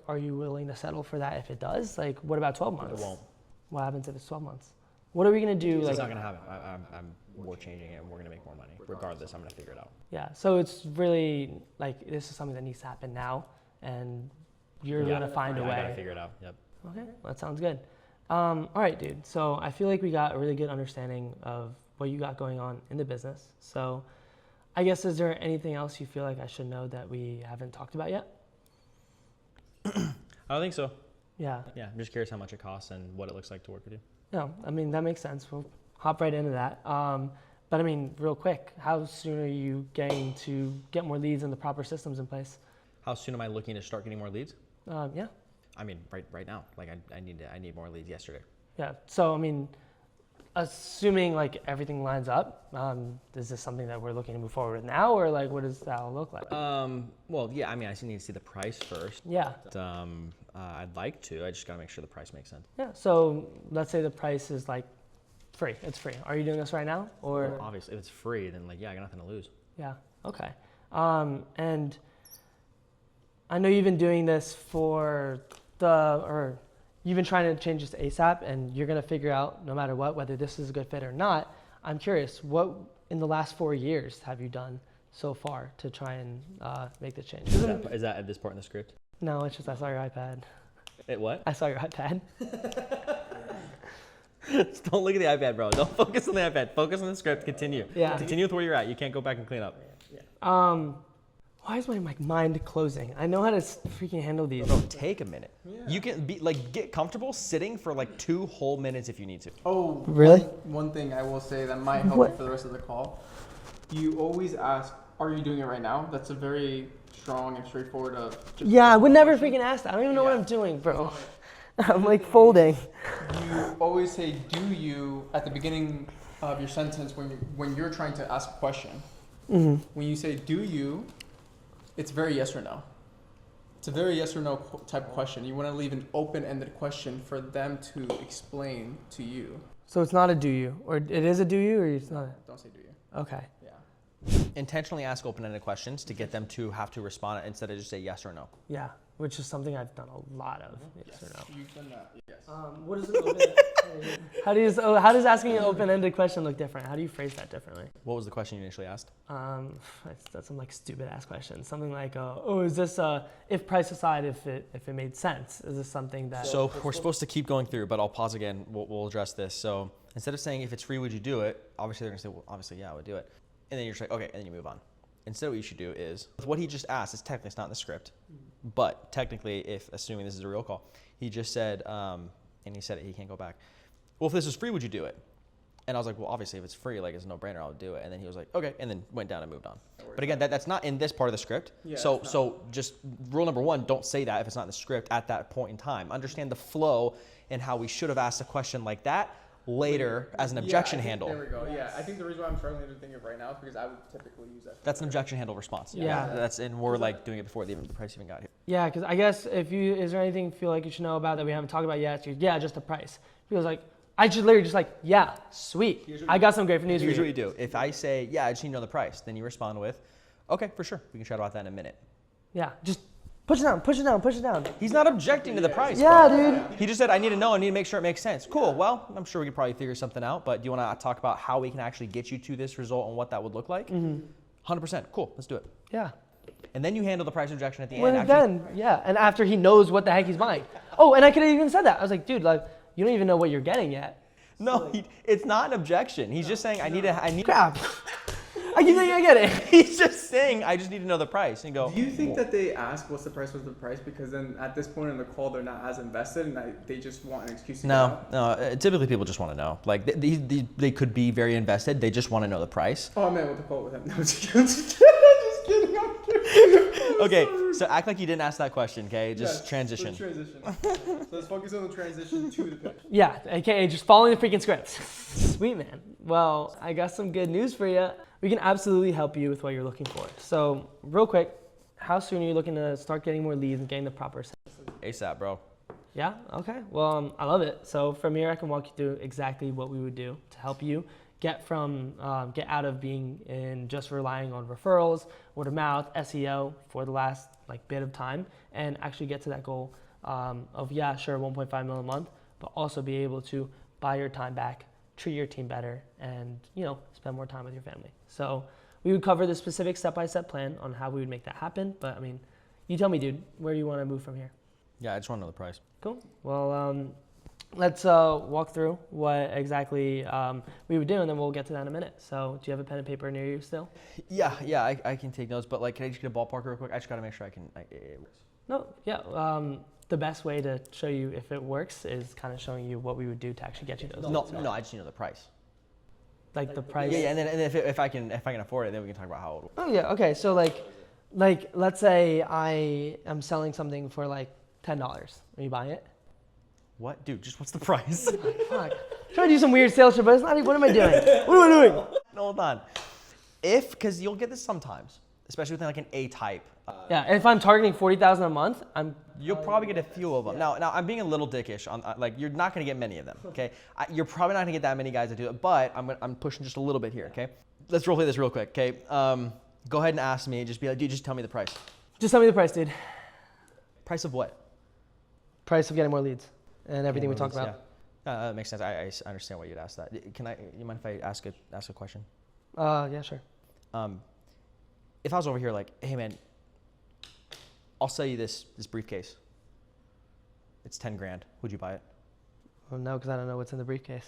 are you willing to settle for that if it does? Like, what about 12 months? It won't. What happens if it's 12 months? What are we gonna do? It's not gonna happen. We're changing it and we're gonna make more money. Regardless, I'm gonna figure it out. Yeah, so it's really like this is something that needs to happen now, and you're gonna find a way. I gotta figure it out. Yep. Okay, that sounds good. All right, dude. So I feel like we got a really good understanding of what you got going on in the business. So I guess, is there anything else you feel like I should know that we haven't talked about yet? I don't think so. Yeah. Yeah, I'm just curious how much it costs and what it looks like to work with you. No, I mean, that makes sense. We'll hop right into that. But I mean, real quick, how soon are you getting to get more leads and the proper systems in place? How soon am I looking to start getting more leads? Yeah. I mean, right now. Like I need more leads yesterday. Yeah. So I mean, assuming like everything lines up, is this something that we're looking to move forward with now, or like what does that all look like? Well, yeah. I mean, I need to see the price first. Yeah. But, I'd like to. I just gotta make sure the price makes sense. Yeah. So let's say the price is like free. It's free. Are you doing this right now, or? Well, obviously, if it's free, then like I got nothing to lose. Yeah. Okay. And I know you've been doing this you've been trying to change this ASAP, and you're gonna figure out no matter what whether this is a good fit or not. I'm curious, what in the last 4 years have you done so far to try and make the change? Is that at this part in the script? No, it's just I saw your iPad. What? I saw your iPad. Don't look at the iPad, bro. Don't focus on the iPad. Focus on the script. Continue. Yeah. Continue with where you're at. You can't go back and clean up. Why is my mind closing? I know how to freaking handle these. Bro, take a minute. Yeah. You can be get comfortable sitting for like 2 whole minutes if you need to. Oh, really? One thing I will say that might help you for the rest of the call. You always ask, "Are you doing it right now?" That's a very strong and straightforward. Yeah, I would never freaking ask that. I don't even know what I'm doing, bro. I'm like folding. You always say "do you" at the beginning of your sentence when you're trying to ask a question. Mm-hmm. When you say "do you," it's very yes or no. It's a very yes or no type of question. You want to leave an open-ended question for them to explain to you. So it's not a do you, or it is a do you, or it's not? Don't say "do you." Okay. Yeah. Intentionally ask open-ended questions to get them to have to respond instead of just say yes or no. Yeah, which is something I've done a lot of. Yes or no. You've done that. Yes. What is it? How does asking an open-ended question look different? How do you phrase that differently? What was the question you initially asked? That's some like stupid ass question. Something like, is this if price aside, if it made sense? Is this something that? So we're supposed to keep going through, but I'll pause again. We'll address this. So instead of saying if it's free, would you do it? Obviously they're gonna say, well, obviously yeah, I would do it. And then you're just like, okay, and then you move on. Instead, what you should do is what he just asked is technically it's not in the script, but technically, if assuming this is a real call, he just said, and he said it, he can't go back. Well, if this was free, would you do it? And I was like, well, obviously, if it's free, like it's a no-brainer, I'll do it. And then he was like, okay, and then went down and moved on. But again, that's not in this part of the script. Yeah, So just rule number 1, don't say that if it's not in the script at that point in time. Understand the flow and how we should have asked a question like that later as an objection handle. There we go. Yeah, I think the reason why I'm struggling to think of right now is because I would typically use that. That's an objection handle response. Yeah. And we're like doing it before the price even got here. Yeah, because I guess is there anything you feel like you should know about that we haven't talked about yet? So yeah, just the price. Feels like I should literally just like, yeah, sweet. I got some great news for you. Here's what you do. If I say, yeah, I just need to know the price, then you respond with, okay, for sure. We can chat about that in a minute. Yeah, just push it down, push it down, push it down. He's not objecting to the price. Yeah, bro. dude. He just said, I need to know. I need to make sure it makes sense. Cool. Well, I'm sure we could probably figure something out. But do you want to talk about how we can actually get you to this result and what that would look like? 100%. Cool. Let's do it. Yeah. And then you handle the price objection at the Well, end. then, yeah. And after he knows what the heck he's buying. Oh, and I could have even said that. I was like, dude, like, you don't even know what you're getting yet. No, it's not an objection. He's just saying, I need. Crap. I keep thinking I get it. He's just saying, I just need to know the price. And go. Do you think that they ask what's the price, because then at this point in the call they're not as invested and they just want an excuse to get out? No. Typically people just want to know. Like they could be very invested. They just want to know the price. Oh, I meant with the call with him. No, just kidding. I'm kidding. Okay, so act like you didn't ask that question. Okay, just Yes, transition. Let's transition. So let's focus on the transition to the pitch. Yeah, aka just following the freaking script. Sweet, man. Well, I got some good news for you. We can absolutely help you with what you're looking for. So, real quick, how soon are you looking to start getting more leads and getting the proper sales? ASAP, bro. Yeah? Okay. Well, I love it. So from here, I can walk you through exactly what we would do to help you get out of being in just relying on referrals, word of mouth, SEO for the last bit of time, and actually get to that goal of 1.5 million a month, but also be able to buy your time back, treat your team better, and spend more time with your family. So we would cover the specific step-by-step plan on how we would make that happen. But I mean, you tell me, dude, where do you want to move from here? Yeah, I just want to know the price. Cool. Well, let's walk through what exactly we would do, and then we'll get to that in a minute. So do you have a pen and paper near you still? Yeah, I can take notes, but can I just get a ballpark real quick? I just got to make sure I can. No, yeah. The best way to show you if it works is kind of showing you what we would do to actually get you those. No, I just need to know the price. Like the price. Yeah, and then if I can afford it, then we can talk about how it works. Oh yeah, okay. So let's say I am selling something for $10. Are you buying it? What, dude? Just what's the price? Fuck. Trying to do some weird sales shit, but it's not even. What am I doing? What am I doing? No, hold on. Because you'll get this sometimes, especially within an A type. Yeah, and if I'm targeting 40,000 a month, You'll probably get a few of them. Now I'm being a little dickish on you're not gonna get many of them. Okay, you're probably not gonna get that many guys that do it, but I'm pushing just a little bit here. Okay, let's roleplay this real quick. Okay, go ahead and ask me. Just be like, dude, just tell me the price. Just tell me the price, dude. Price of what? Price of getting more leads and everything we talked about. Yeah. That makes sense. I understand why you'd ask that. You mind if I ask a question? Yeah, sure. If I was over here hey man, I'll sell you this briefcase. It's 10 grand. Would you buy it? Well, no, because I don't know what's in the briefcase.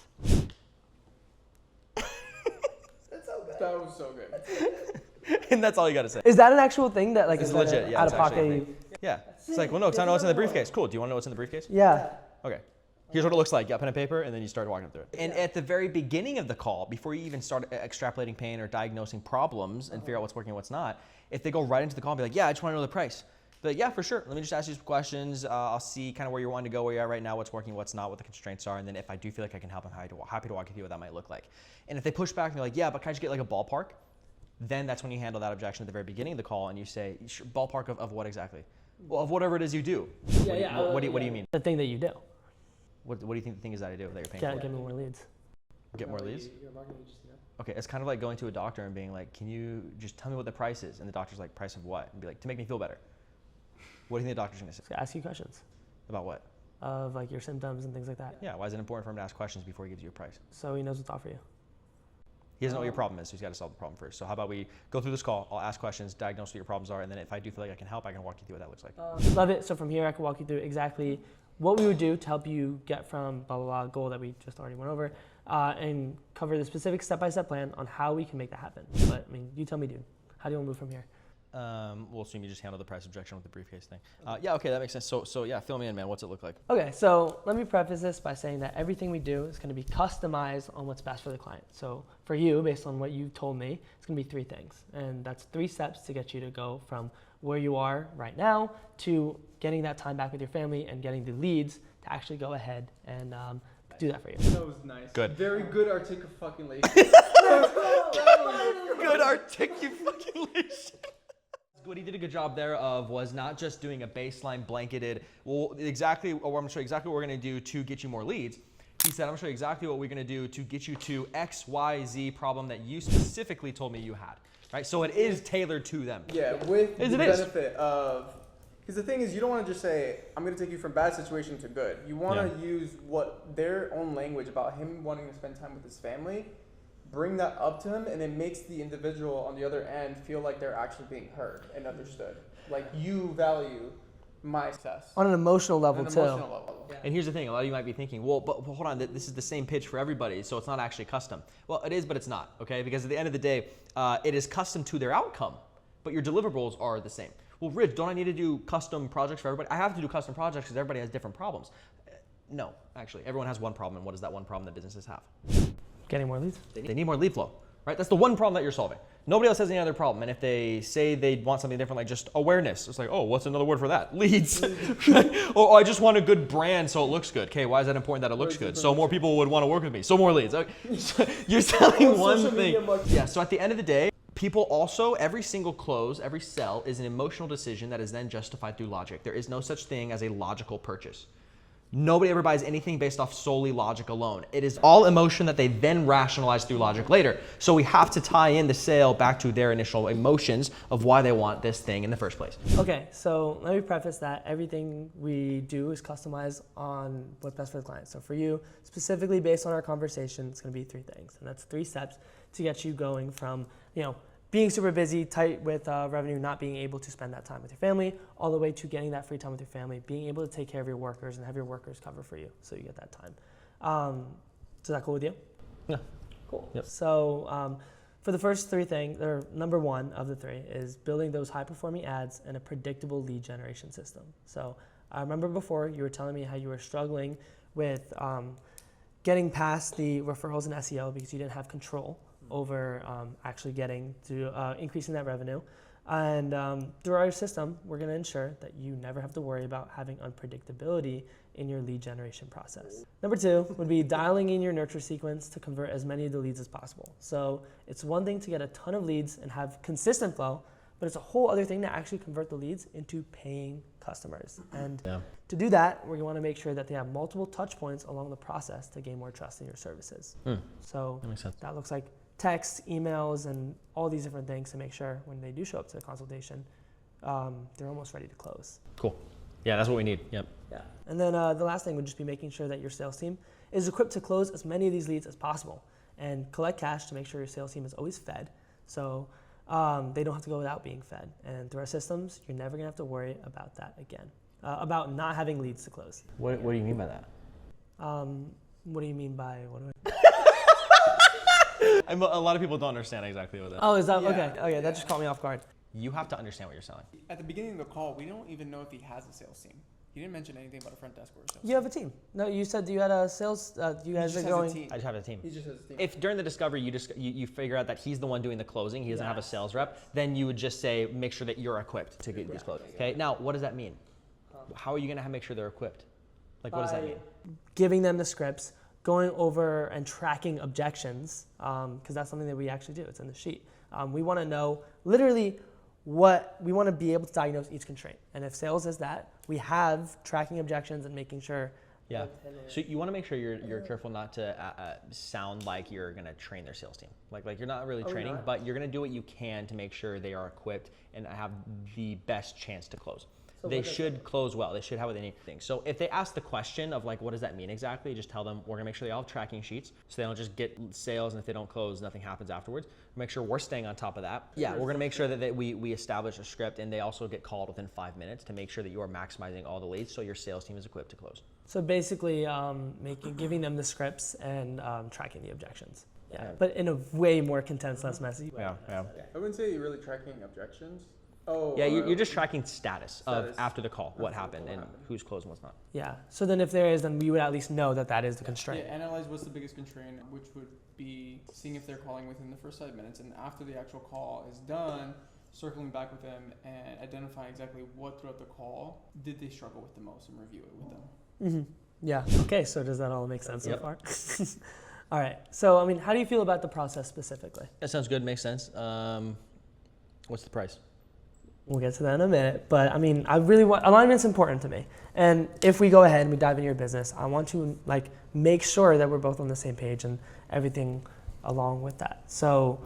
That was so good. And that's all you gotta say. Is that an actual thing that like It's is legit, that yeah, out it's of actually a pocket? thing. Yeah. It's like, well, no, because I know what's in the briefcase. Cool. Do you want to know what's in the briefcase? Yeah. Okay. Here's what it looks like. You got pen and paper, and then you start walking through it. And at the very beginning of the call, before you even start extrapolating pain or diagnosing problems and figure out what's working and what's not, if they go right into the call and be like, yeah, I just want to know the price. Be like, yeah, for sure. Let me just ask you some questions. I'll see kind of where you're wanting to go, where you're at right now, what's working, what's not, what the constraints are. And then if I do feel like I can help, I'm happy to walk you through what that might look like. And if they push back and they're like, yeah, but can I just get like a ballpark? Then that's when you handle that objection at the very beginning of the call and you say, ballpark of what exactly? Well, of whatever it is you do. What do you mean? The thing that you do. What do you think the thing is that I do that you're paying for? Get me more leads. Get more leads? Okay, it's kind of like going to a doctor and being like, can you just tell me what the price is? And the doctor's like, price of what? And be like, to make me feel better. What do you think the doctor's gonna say? Ask you questions. About what? Of like your symptoms and things like that. Yeah, why is it important for him to ask questions before he gives you a price? So he knows what to offer you. He doesn't know what your problem is, so he's got to solve the problem first. So how about we go through this call, I'll ask questions, diagnose what your problems are, and then if I do feel like I can help, I can walk you through what that looks like. Love it. So from here, I can walk you through exactly what we would do to help you get from blah, blah, blah, goal that we just already went over, and cover the specific step-by-step plan on how we can make that happen. But I mean, you tell me, dude, how do you want to move from here? We'll assume you just handle the price objection with the briefcase thing. Yeah, okay, that makes sense. So yeah, fill me in, man. What's it look like? Okay, so let me preface this by saying that everything we do is going to be customized on what's best for the client. So for you, based on what you told me, it's going to be 3 things. And that's 3 steps to get you to go from where you are right now to getting that time back with your family and getting the leads to actually go ahead and do that for you. That was nice. Good. Very good articulation. Good articulation. What he did a good job there of was not just doing a baseline blanketed, I'm going to show you exactly what we're going to do to get you more leads. He said, I'm going to show you exactly what we're going to do to get you to X, Y, Z problem that you specifically told me you had, right? So it is tailored to them. Yeah, with the benefit of, because the thing is, you don't want to just say, I'm going to take you from bad situation to good. You want to use what their own language about him wanting to spend time with his family, bring that up to him, and it makes the individual on the other end feel like they're actually being heard and understood. Like, you value my success. On an emotional level, On an too. emotional level. And here's the thing, a lot of you might be thinking, well, but hold on, this is the same pitch for everybody, so it's not actually custom. Well, it is, but it's not, okay? Because at the end of the day, it is custom to their outcome, but your deliverables are the same. Well, Rich, don't I need to do custom projects for everybody? I have to do custom projects because everybody has different problems. No, actually, everyone has one problem, and what is that one problem that businesses have? Getting more leads. They need more lead flow, right? That's the one problem that you're solving. Nobody else has any other problem. And if they say they want something different, like just awareness, it's like, oh, what's another word for that? Leads. Or I just want a good brand so it looks good. Okay, why is that important that it looks good? So more people would want to work with me. So more leads. Okay. You're selling one thing. Yeah, so at the end of the day, people also, every single close, every sell is an emotional decision that is then justified through logic. There is no such thing as a logical purchase. Nobody ever buys anything based off solely logic alone. It is all emotion that they then rationalize through logic later. So we have to tie in the sale back to their initial emotions of why they want this thing in the first place. Okay, so let me preface that everything we do is customized on what's best for the client. So for you, specifically based on our conversation, it's going to be 3 things. And that's 3 steps to get you going from, being super busy, tight with revenue, not being able to spend that time with your family, all the way to getting that free time with your family, being able to take care of your workers and have your workers cover for you so you get that time. Is that cool with you? Yeah. Cool. Yep. So for the first 3 things, or number 1 of the 3 is building those high-performing ads and a predictable lead generation system. So I remember before you were telling me how you were struggling with getting past the referrals and SEO because you didn't have control over actually getting to increasing that revenue. And through our system, we're going to ensure that you never have to worry about having unpredictability in your lead generation process. Number 2 would be dialing in your nurture sequence to convert as many of the leads as possible. So it's one thing to get a ton of leads and have consistent flow, but it's a whole other thing to actually convert the leads into paying customers. And to do that, we want to make sure that they have multiple touch points along the process to gain more trust in your services. So that makes sense. That looks like texts, emails, and all these different things to make sure when they do show up to the consultation, they're almost ready to close. Cool. Yeah, that's what we need. Yep. Yeah. And then the last thing would just be making sure that your sales team is equipped to close as many of these leads as possible and collect cash to make sure your sales team is always fed. So they don't have to go without being fed. And through our systems, you're never gonna have to worry about that again, about not having leads to close. What do you mean by that? What do you mean by, what do I A lot of people don't understand exactly what that is. Oh, is that Yeah, okay? Okay, yeah. that just caught me off guard. You have to understand what you're selling. At the beginning of the call, we don't even know if he has a sales team. He didn't mention anything about a front desk or a sales You have a team. No, you said you had a sales. You guys are going. I just have a team. He just has a team. If during the discovery you figure out that he's the one doing the closing, he doesn't have a sales rep, then you would just say, make sure that you're equipped to get these closings. Okay, now what does that mean? How are you gonna make sure they're equipped? Like, what does that mean? Giving them the scripts, going over and tracking objections, because that's something that we actually do. It's in the sheet. We want to know literally what we want to be able to diagnose each constraint. And if sales is that, we have tracking objections and making sure. Yeah. So you want to make sure you're careful not to sound like you're gonna train their sales team. Like you're not really training, but you're gonna do what you can to make sure they are equipped and have the best chance to close. They should close well. They should have what they need. So if they ask the question of like, what does that mean exactly? Just tell them we're gonna make sure they all have tracking sheets so they don't just get sales and if they don't close, nothing happens afterwards. Make sure we're staying on top of that. Yeah, we're gonna make sure that we establish a script and they also get called within 5 minutes to make sure that you are maximizing all the leads so your sales team is equipped to close. So basically, giving them the scripts and tracking the objections. Yeah, but in a way more condensed, less messy. Yeah. I wouldn't say you're really tracking objections. Yeah, you're just tracking status of after the call, what happened and who's closed and what's not. Yeah. So then if there is, then we would at least know that that is the constraint. Yeah, analyze what's the biggest constraint, which would be seeing if they're calling within the first 5 minutes, and after the actual call is done, circling back with them and identifying exactly what throughout the call did they struggle with the most and review it with them. Yeah. Okay. So does that all make sense so far? All right. So I mean, how do you feel about the process specifically? That sounds good. Makes sense. What's the price? We'll get to that in a minute, but I mean, I really want alignment's important to me. And if we go ahead and we dive into your business, I want to like make sure that we're both on the same page and everything along with that. So,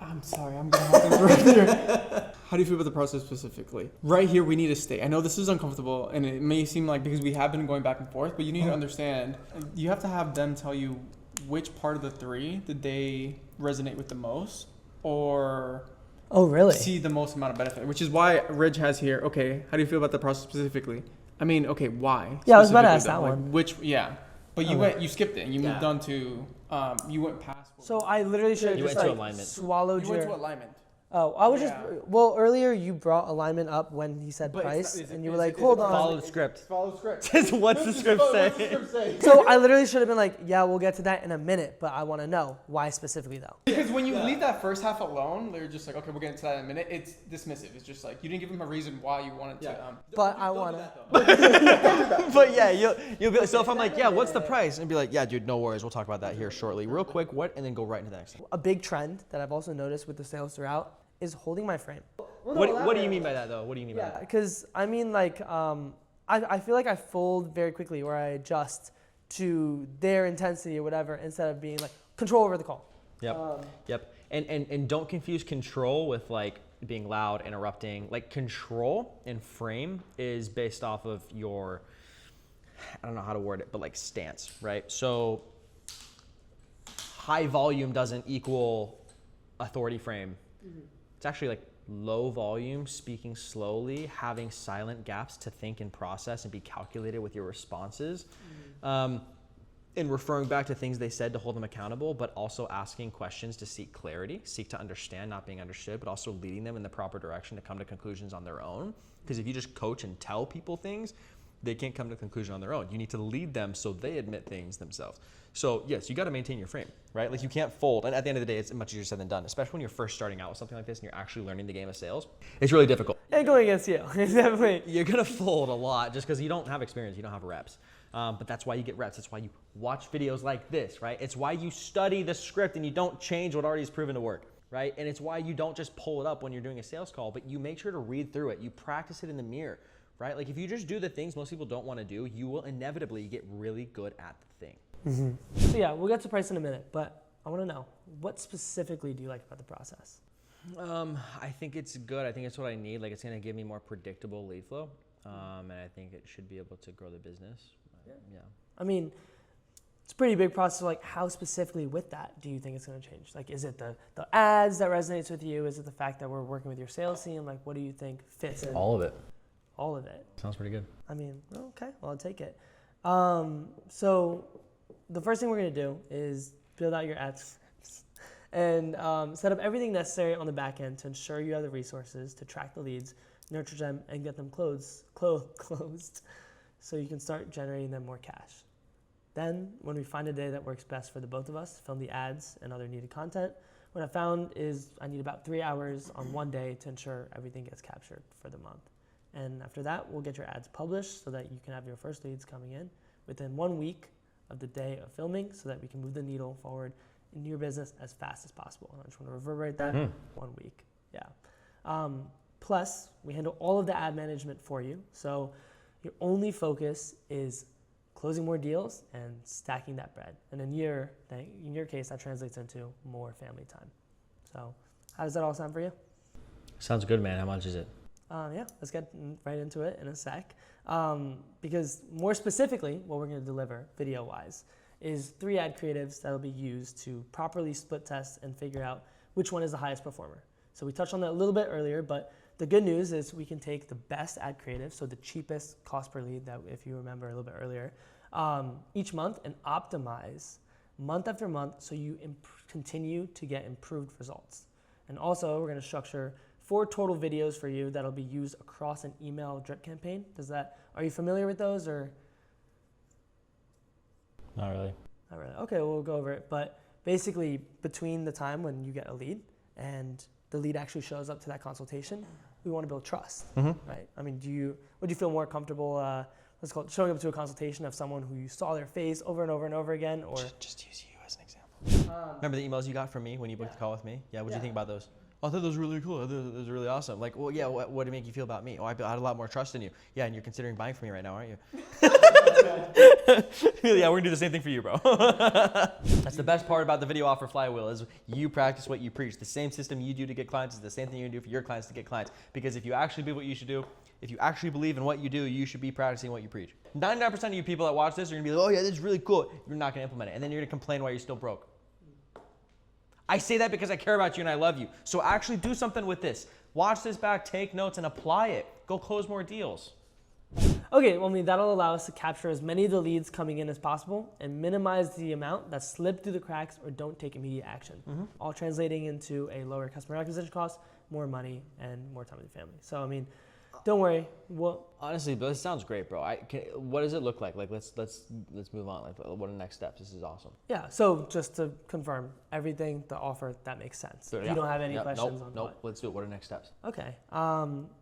I'm sorry, I'm gonna have to interrupt here. How do you feel about the process specifically? Right here, we need to stay. I know this is uncomfortable, and it may seem like because we have been going back and forth, but you need to understand. You have to have them tell you which part of the three did they resonate with the most, or oh really? see the most amount of benefit. Which is why Ridge has here. Okay, how do you feel about the process specifically? I mean, okay, why? Yeah, I was about to ask specifically, that though? one. Which, yeah, but you skipped it, and you moved on to, you went past. So I literally should have You just went to like alignment. swallowed You went to your. alignment. Oh, I was Yeah. just well earlier. You brought alignment up when he said But it's price, not- is it- and you is were it- like, is it "Hold follow on." Follow the script. Follow the script. Just what's the script say? So I literally should have been like, "Yeah, we'll get to that in a minute," but I want to know why specifically though. Because when you leave that first half alone, they're just like, okay, we'll get into that in a minute. It's dismissive. It's just like you didn't give them a reason why you wanted to. But I want to. But yeah, you'll be so if I'm like, yeah, what's the price? And be like, yeah, dude, no worries. We'll talk about that here shortly. Real quick, what? And then go right into the next thing. A big trend that I've also noticed with the sales throughout is holding my frame. What do you mean by that though? What do you mean by that? Because I mean, like, I feel like I fold very quickly, or I adjust to their intensity or whatever, instead of being like control over the call. Yep. And don't confuse control with like being loud, interrupting. Like control and frame is based off of your, I don't know how to word it, but like stance, right? So high volume doesn't equal authority frame. It's actually like low volume, speaking slowly, having silent gaps to think and process and be calculated with your responses. And referring back to things they said to hold them accountable, but also asking questions to seek clarity, seek to understand, not being understood, but also leading them in the proper direction to come to conclusions on their own. Because if you just coach and tell people things, they can't come to a conclusion on their own. You need to lead them so they admit things themselves. So yes, you got to maintain your frame, right? Like you can't fold. And at the end of the day, it's much easier said than done, especially when you're first starting out with something like this and you're actually learning the game of sales. It's really difficult. And going against you, definitely. You're going to fold a lot just because you don't have experience, you don't have reps. But that's why you get reps. That's why you watch videos like this, right? It's why you study the script and you don't change what already is proven to work, right? And it's why you don't just pull it up when you're doing a sales call, but you make sure to read through it. You practice it in the mirror, right? Like if you just do the things most people don't want to do, you will inevitably get really good at the thing. So yeah, we'll get to price in a minute, but I want to know, what specifically do you like about the process? I think it's good. I think it's what I need. Like it's going to give me more predictable lead flow. And I think it should be able to grow the business. Yeah. I mean, it's a pretty big process. Like, how specifically with that do you think it's going to change? Like, is it the ads that resonates with you? Is it the fact that we're working with your sales team? Like, what do you think fits in? All of it. All of it. Sounds pretty good. I mean, okay, well, I'll take it. So the first thing we're going to do is build out your ads. and set up everything necessary on the back end to ensure you have the resources to track the leads, nurture them, and get them closed so you can start generating them more cash. Then, when we find a day that works best for the both of us to film the ads and other needed content, what I found is I need about 3 hours on one day to ensure everything gets captured for the month. And after that, we'll get your ads published so that you can have your first leads coming in within 1 week of the day of filming so that we can move the needle forward in your business as fast as possible. And I just want to reverberate that 1 week. Yeah. Plus, we handle all of the ad management for you. So your only focus is closing more deals and stacking that bread. And in your case, that translates into more family time. So how does that all sound for you? Sounds good, man. How much is it? Yeah, let's get right into it in a sec. Because more specifically, what we're going to deliver video-wise is 3 ad creatives that will be used to properly split test and figure out which one is the highest performer. So we touched on that a little bit earlier, but the good news is we can take the best ad creative, so the cheapest cost per lead that if you remember a little bit earlier, each month and optimize month after month so you continue to get improved results. And also we're going to structure 4 total videos for you that'll be used across an email drip campaign. Are you familiar with those or? Not really. Not really. Okay, we'll go over it. But basically between the time when you get a lead and the lead actually shows up to that consultation, we want to build trust, right? I mean, would you feel more comfortable, let's call it showing up to a consultation of someone who you saw their face over and over and over again, or? Just use you as an example. Remember the emails you got from me when you booked the call with me? Yeah, what did you think about those? Oh, I thought those were really cool. I thought those were really awesome. Like, well, yeah, what did it make you feel about me? Oh, I had a lot more trust in you. Yeah, and you're considering buying from me right now, aren't you? Yeah, we're gonna do the same thing for you, bro. That's the best part about the video offer flywheel is you practice what you preach. The same system you do to get clients is the same thing you do for your clients to get clients. Because if you actually do what you should do, if you actually believe in what you do, you should be practicing what you preach. 99% of you people that watch this are gonna be like, oh yeah, this is really cool. You're not gonna implement it. And then you're gonna complain why you're still broke. I say that because I care about you and I love you. So actually do something with this. Watch this back, take notes, and apply it. Go close more deals. Okay, well, I mean, that'll allow us to capture as many of the leads coming in as possible and minimize the amount that slip through the cracks or don't take immediate action, all translating into a lower customer acquisition cost, more money, and more time with your family. So, I mean, don't worry. Honestly, this sounds great, bro. What does it look like? Like, let's move on. Like, what are the next steps? This is awesome. Yeah. So just to confirm, everything, the offer, that makes sense. Good, you don't have any questions on Nope. Let's do it. What are the next steps? Okay.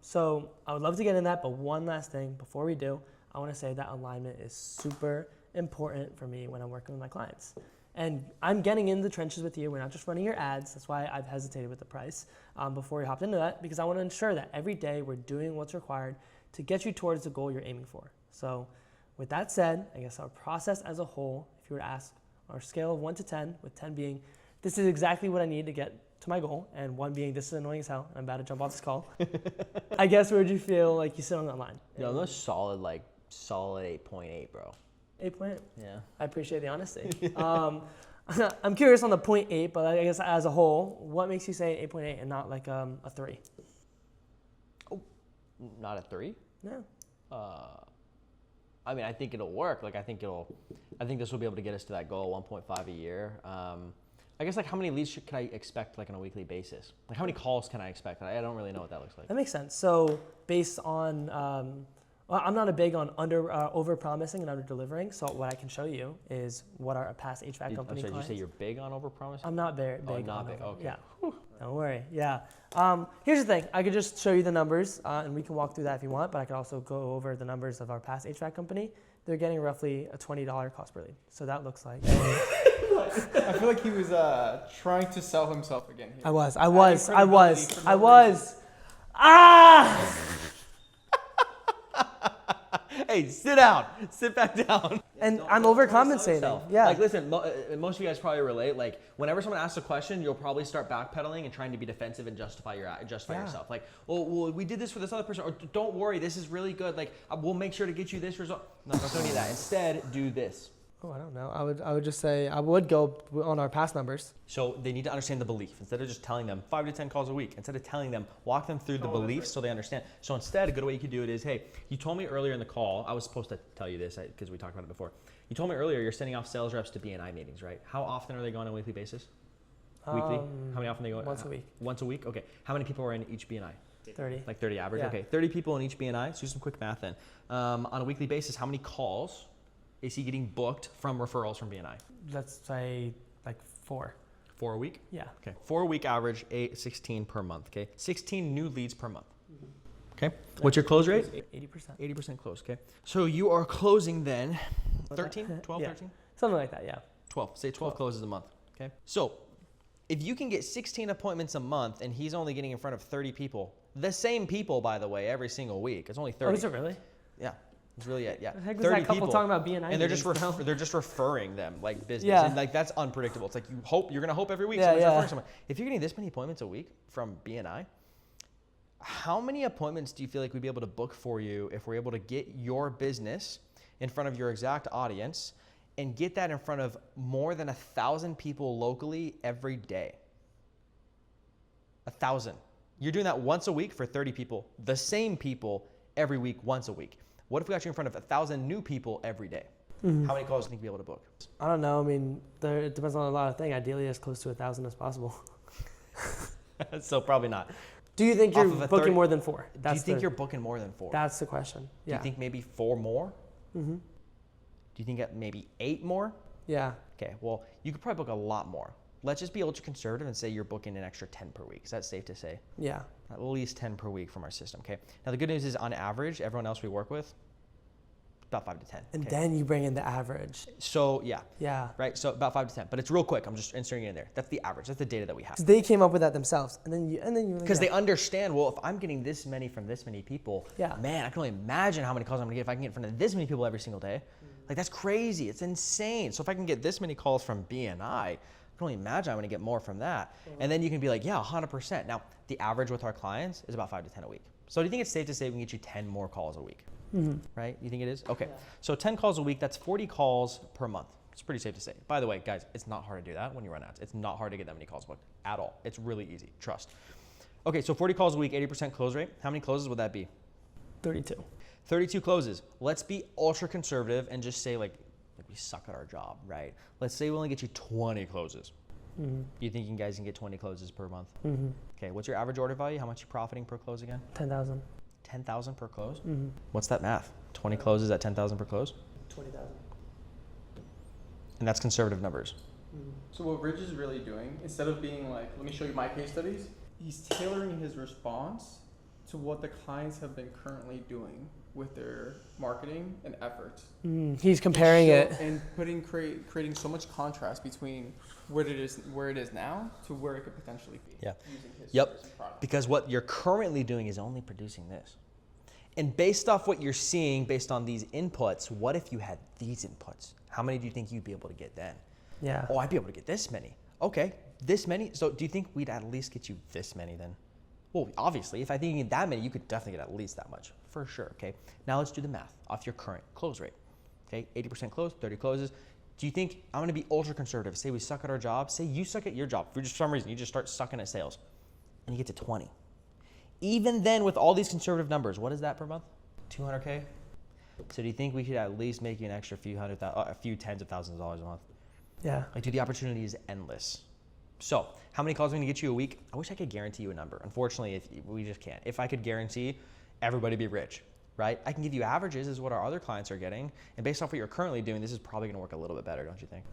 So I would love to get in that, but one last thing before we do, I want to say that alignment is super important for me when I'm working with my clients. And I'm getting in the trenches with you. We're not just running your ads. That's why I've hesitated with the price before we hopped into that, because I want to ensure that every day we're doing what's required to get you towards the goal you're aiming for. So with that said, I guess our process as a whole, if you were to ask our scale of 1 to 10, with 10 being, this is exactly what I need to get to my goal, and 1 being, this is annoying as hell, I'm about to jump off this call. I guess where would you feel like you sit on that line? Yeah, I'm a solid 8.8, bro. 8.8? Yeah. I appreciate the honesty. I'm curious on the 0.8, but I guess as a whole, what makes you say 8.8 and not like a 3? Oh, not a 3? Yeah. I mean, I think it'll work. Like, I think this will be able to get us to that goal, 1.5 a year. I guess, like, how many leads can I expect, like, on a weekly basis? Like, how many calls can I expect? I don't really know what that looks like. That makes sense. So based on, well, I'm not a big on over promising and under delivering. So what I can show you is what our past HVAC company Did you clients. say you're big on over promising? I'm not very big. Not on big. over. Okay. Yeah. Don't worry. Yeah. Here's the thing. I could just show you the numbers, and we can walk through that if you want. But I could also go over the numbers of our past HVAC company. They're getting roughly a $20 cost per lead. So that looks like. I feel like he was trying to sell himself again here. I was. Ah! Hey, sit down. Sit back down. And I'm overcompensating. Yeah. Like, listen, most of you guys probably relate. Like, whenever someone asks a question, you'll probably start backpedaling and trying to be defensive and justify yourself. Like, well, we did this for this other person, or don't worry, this is really good. Like, we'll make sure to get you this result. No, don't need that. Instead, do this. Oh, I don't know. I would just say I would go on our past numbers. So they need to understand the belief. Instead of just telling them 5 to 10 calls a week, instead of telling them, walk them through the beliefs so they understand. So instead, a good way you could do it is, hey, you told me earlier in the call, I was supposed to tell you this because we talked about it before. You told me earlier you're sending off sales reps to BNI meetings, right? How often are they going on a weekly basis? Weekly? How many often they go? Once a week. Once a week? Okay. How many people are in each BNI? 30. Like 30 average? Yeah. Okay. 30 people in each BNI. Let's do some quick math then. On a weekly basis, how many calls is he getting booked from referrals from BNI? Let's say like 4. 4 a week? Yeah. Okay. 4 a week average, 16 per month. Okay. 16 new leads per month. Okay. What's your close rate? 80%. 80% close. Okay. So you are closing then 13, 12, Yeah. 13? Something like that, yeah. 12. Say 12 closes a month. Okay. So if you can get 16 appointments a month and he's only getting in front of 30 people, the same people, by the way, every single week. It's only 30. Oh, is it really? Yeah. It's really it. Yeah. The heck was 30 that couple people. talking about BNI And they're just meetings, bro? they're just referring them like business. Yeah. And like that's unpredictable. It's like you're gonna hope every week Yeah, somebody's yeah. referring someone. If you're getting this many appointments a week from BNI, how many appointments do you feel like we'd be able to book for you if we're able to get your business in front of your exact audience and get that in front of more than 1,000 people locally every day? 1,000. You're doing that once a week for 30 people, the same people every week, once a week. What if we got you in front of 1,000 new people every day? How many calls do you think you'd be able to book? I don't know. I mean, it depends on a lot of things. Ideally, as close to 1,000 as possible. So probably not. Do you think Off you're of a booking 30 more than 4? Do you think you're booking more than 4? That's the question. Do Yeah. you think maybe 4 more? Mm-hmm. Do you think at maybe 8 more? Yeah. Okay, well, you could probably book a lot more. Let's just be ultra conservative and say you're booking an extra 10 per week. Is that safe to say? Yeah. At least 10 per week from our system, okay? Now, the good news is on average, everyone else we work with, about 5 to 10. And okay? then you bring in the average. So, yeah. Yeah. Right, so about 5 to 10. But it's real quick. I'm just inserting it in there. That's the average. That's the data that we have. 'Cause they came up with that themselves. And then you Because they understand, well, if I'm getting this many from this many people, Yeah. man, I can only imagine how many calls I'm gonna get if I can get in front of this many people every single day. Like, that's crazy. It's insane. So if I can get this many calls from BNI, I can only imagine I'm gonna get more from that. And then you can be like, yeah, 100%. Now, the average with our clients is about 5 to 10 a week. So do you think it's safe to say we can get you 10 more calls a week? Right? You think it is? Okay. Yeah. So 10 calls a week, that's 40 calls per month. It's pretty safe to say. By the way, guys, it's not hard to do that when you run ads. It's not hard to get that many calls booked at all. It's really easy. Trust. Okay, so 40 calls a week, 80% close rate. How many closes would that be? 32. 32 closes. Let's be ultra conservative and just say like we suck at our job, right? Let's say we only get you 20 closes. You think you guys can get 20 closes per month? Okay, what's your average order value? How much are you profiting per close again? 10,000. 10,000 per close? What's that math? 20 closes at 10,000 per close? 20,000. And that's conservative numbers. So what Ridge is really doing, instead of being like, let me show you my case studies, he's tailoring his response to what the clients have been currently doing with their marketing and efforts. He's comparing it. And creating so much contrast between where it is now to where it could potentially be. Yeah. Using his Yep. service and product. Because what you're currently doing is only producing this. And based off what you're seeing, based on these inputs, what if you had these inputs? How many do you think you'd be able to get then? Yeah. Oh, I'd be able to get this many. Okay, this many. So do you think we'd at least get you this many then? Well, obviously, if I think you get that many, you could definitely get at least that much, for sure, okay? Now let's do the math off your current close rate, okay? 80% close, 30 closes. Do you think, I'm gonna be ultra conservative, say we suck at our job, say you suck at your job, for just some reason, you just start sucking at sales, and you get to 20. Even then, with all these conservative numbers, what is that per month? 200K? So do you think we could at least make you an extra few tens of thousands of dollars a month? Yeah. Like, dude, the opportunity is endless. So, how many calls are we gonna get you a week? I wish I could guarantee you a number. Unfortunately, we just can't. If I could guarantee everybody be rich, right? I can give you averages is what our other clients are getting. And based off what you're currently doing, this is probably gonna work a little bit better, don't you think?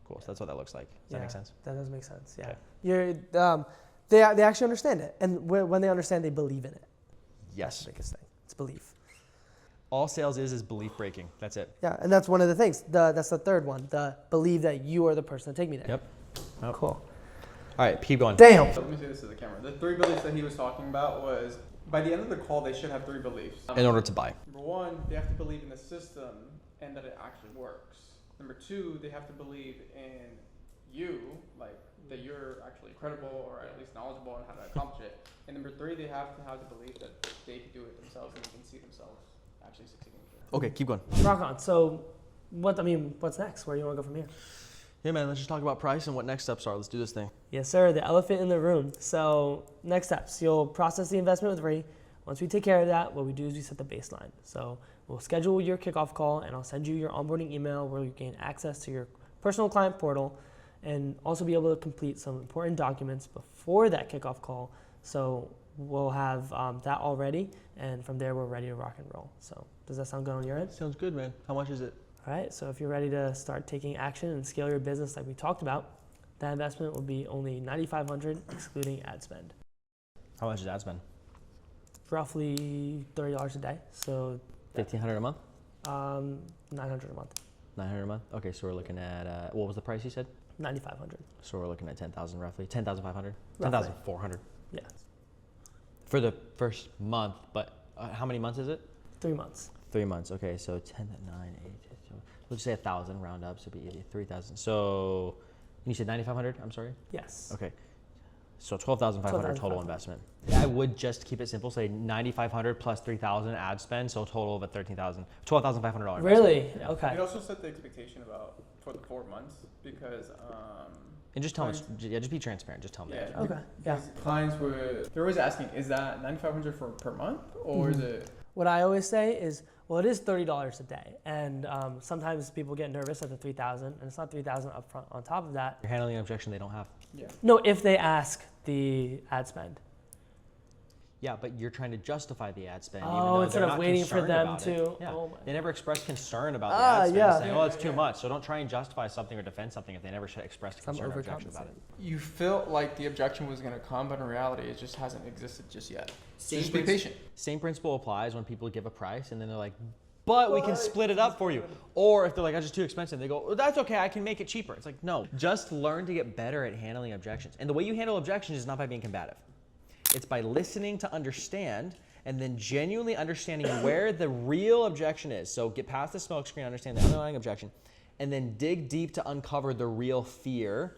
Cool, so that's what that looks like. Does that make sense? That does make sense, yeah. Okay. They actually understand it. And when they understand, they believe in it. Yes. That's the biggest thing. It's belief. All sales is belief breaking. That's it. Yeah, and that's one of the things. That's the third one. The believe that you are the person to take me there. Yep. Yep. Cool. All right, keep going. Damn. So let me say this to the camera. The 3 beliefs that he was talking about was, by the end of the call, they should have 3 beliefs. In order to buy. Number 1, they have to believe in the system and that it actually works. Number 2, they have to believe in you, like that you're actually credible or at least knowledgeable on how to accomplish it. And number 3, they have to have the belief that they can do it themselves and they can see themselves actually succeeding. Okay, keep going. Rock on. So, what's next? Where do you want to go from here? Yeah, man, let's just talk about price and what next steps are. Let's do this thing. Yes, sir. The elephant in the room. So, next steps. You'll process the investment with Ree. Once we take care of that, what we do is we set the baseline. So, we'll schedule your kickoff call, and I'll send you your onboarding email where you gain access to your personal client portal. and also be able to complete some important documents before that kickoff call. So we'll have that all ready, and from there we're ready to rock and roll. So does that sound good on your end? Sounds good, man. How much is it? All right, so if you're ready to start taking action and scale your business like we talked about, that investment will be only $9,500 excluding ad spend. How much is ad spend? Roughly $30 a day, so $1,500 a month? $900 a month. $900 a month? Okay, so we're looking at, what was the price you said? $9,500. So we're looking at 10,000 roughly. 10,500? Roughly. 10,400 Yeah, for the first month, but how many months is it? 3 months. 3 months. Okay, so 10, 9, 8, so let's say 1,000 round up, so it'd be 3,000. So you said 9,500? I'm sorry. Yes. Okay. So 12,500 total investment. I would just keep it simple, say 9,500 plus 3,000 ad spend, so a total of a $12,500. Really? Yeah. Okay. You'd also set the expectation about for the 4 months because And just tell them, just be transparent. Just tell them that. Okay. Yeah. clients they're always asking, is that 9,500 per month or is it? What I always say is, well, it is $30 a day, and sometimes people get nervous at the 3,000, and it's not 3,000 upfront. On top of that, You're handling an objection they don't have. Yeah. no, if they ask the ad spend. Yeah, but you're trying to justify the ad spend. Oh, even though instead they're of not waiting for concerned them about to- it. Yeah. oh my- They never expressed concern about the ad spend, yeah. saying, "Oh, it's too much." So don't try and justify something or defend something if they never expressed a Some concern or objection about it. You felt like the objection was going to come, but in reality, it just hasn't existed just yet. So just be Same patient. Same principle applies when people give a price and then they're like, "But we can split it up for you." Or if they're like, "That's just too expensive," they go, "Oh, that's okay, I can make it cheaper." It's like, no, just learn to get better at handling objections. And the way you handle objections is not by being combative. It's by listening to understand and then genuinely understanding where the real objection is. So get past the smoke screen, understand the underlying objection, and then dig deep to uncover the real fear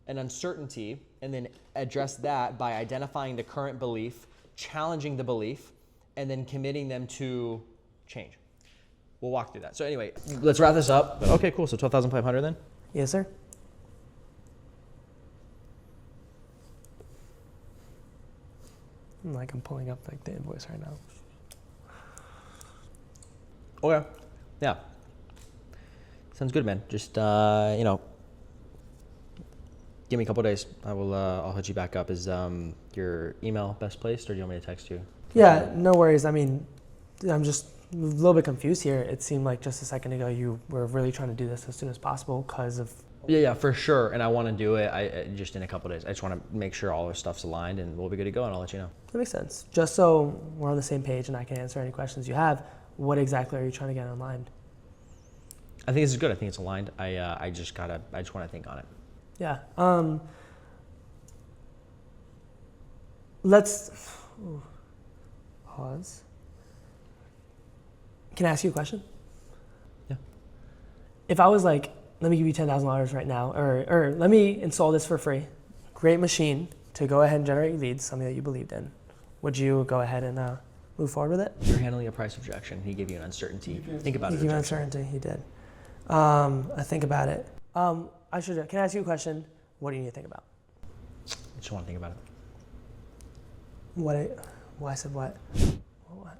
and uncertainty, and then address that by identifying the current belief, challenging the belief, and then committing them to change. We'll walk through that. So anyway, let's wrap this up. But okay, cool. So 12,500 then? Yes, sir. I'm pulling up like the invoice right now. Okay. Yeah. Sounds good, man. Just give me a couple days. I'll hit you back up. Is your email best placed, or do you want me to text you? Yeah, no worries. I mean, I'm just a little bit confused here. It seemed like just a second ago you were really trying to do this as soon as possible because of. Yeah, for sure. And I want to do it. I just in a couple days. I just want to make sure all our stuff's aligned, and we'll be good to go. And I'll let you know. That makes sense. Just so we're on the same page and I can answer any questions you have. What exactly are you trying to get online? I think this is good. I think it's aligned. I just want to think on it. Yeah. Let's pause. Can I ask you a question? Yeah. If I was like, let me give you $10,000 right now, or let me install this for free, great machine to go ahead and generate leads, something that you believed in, would you go ahead and move forward with it? You're handling a price objection. He gave you an uncertainty. Think about it. He gave me uncertainty. He did. I think about it. Can I ask you a question? What do you need to think about? I just want to think about it. I said what?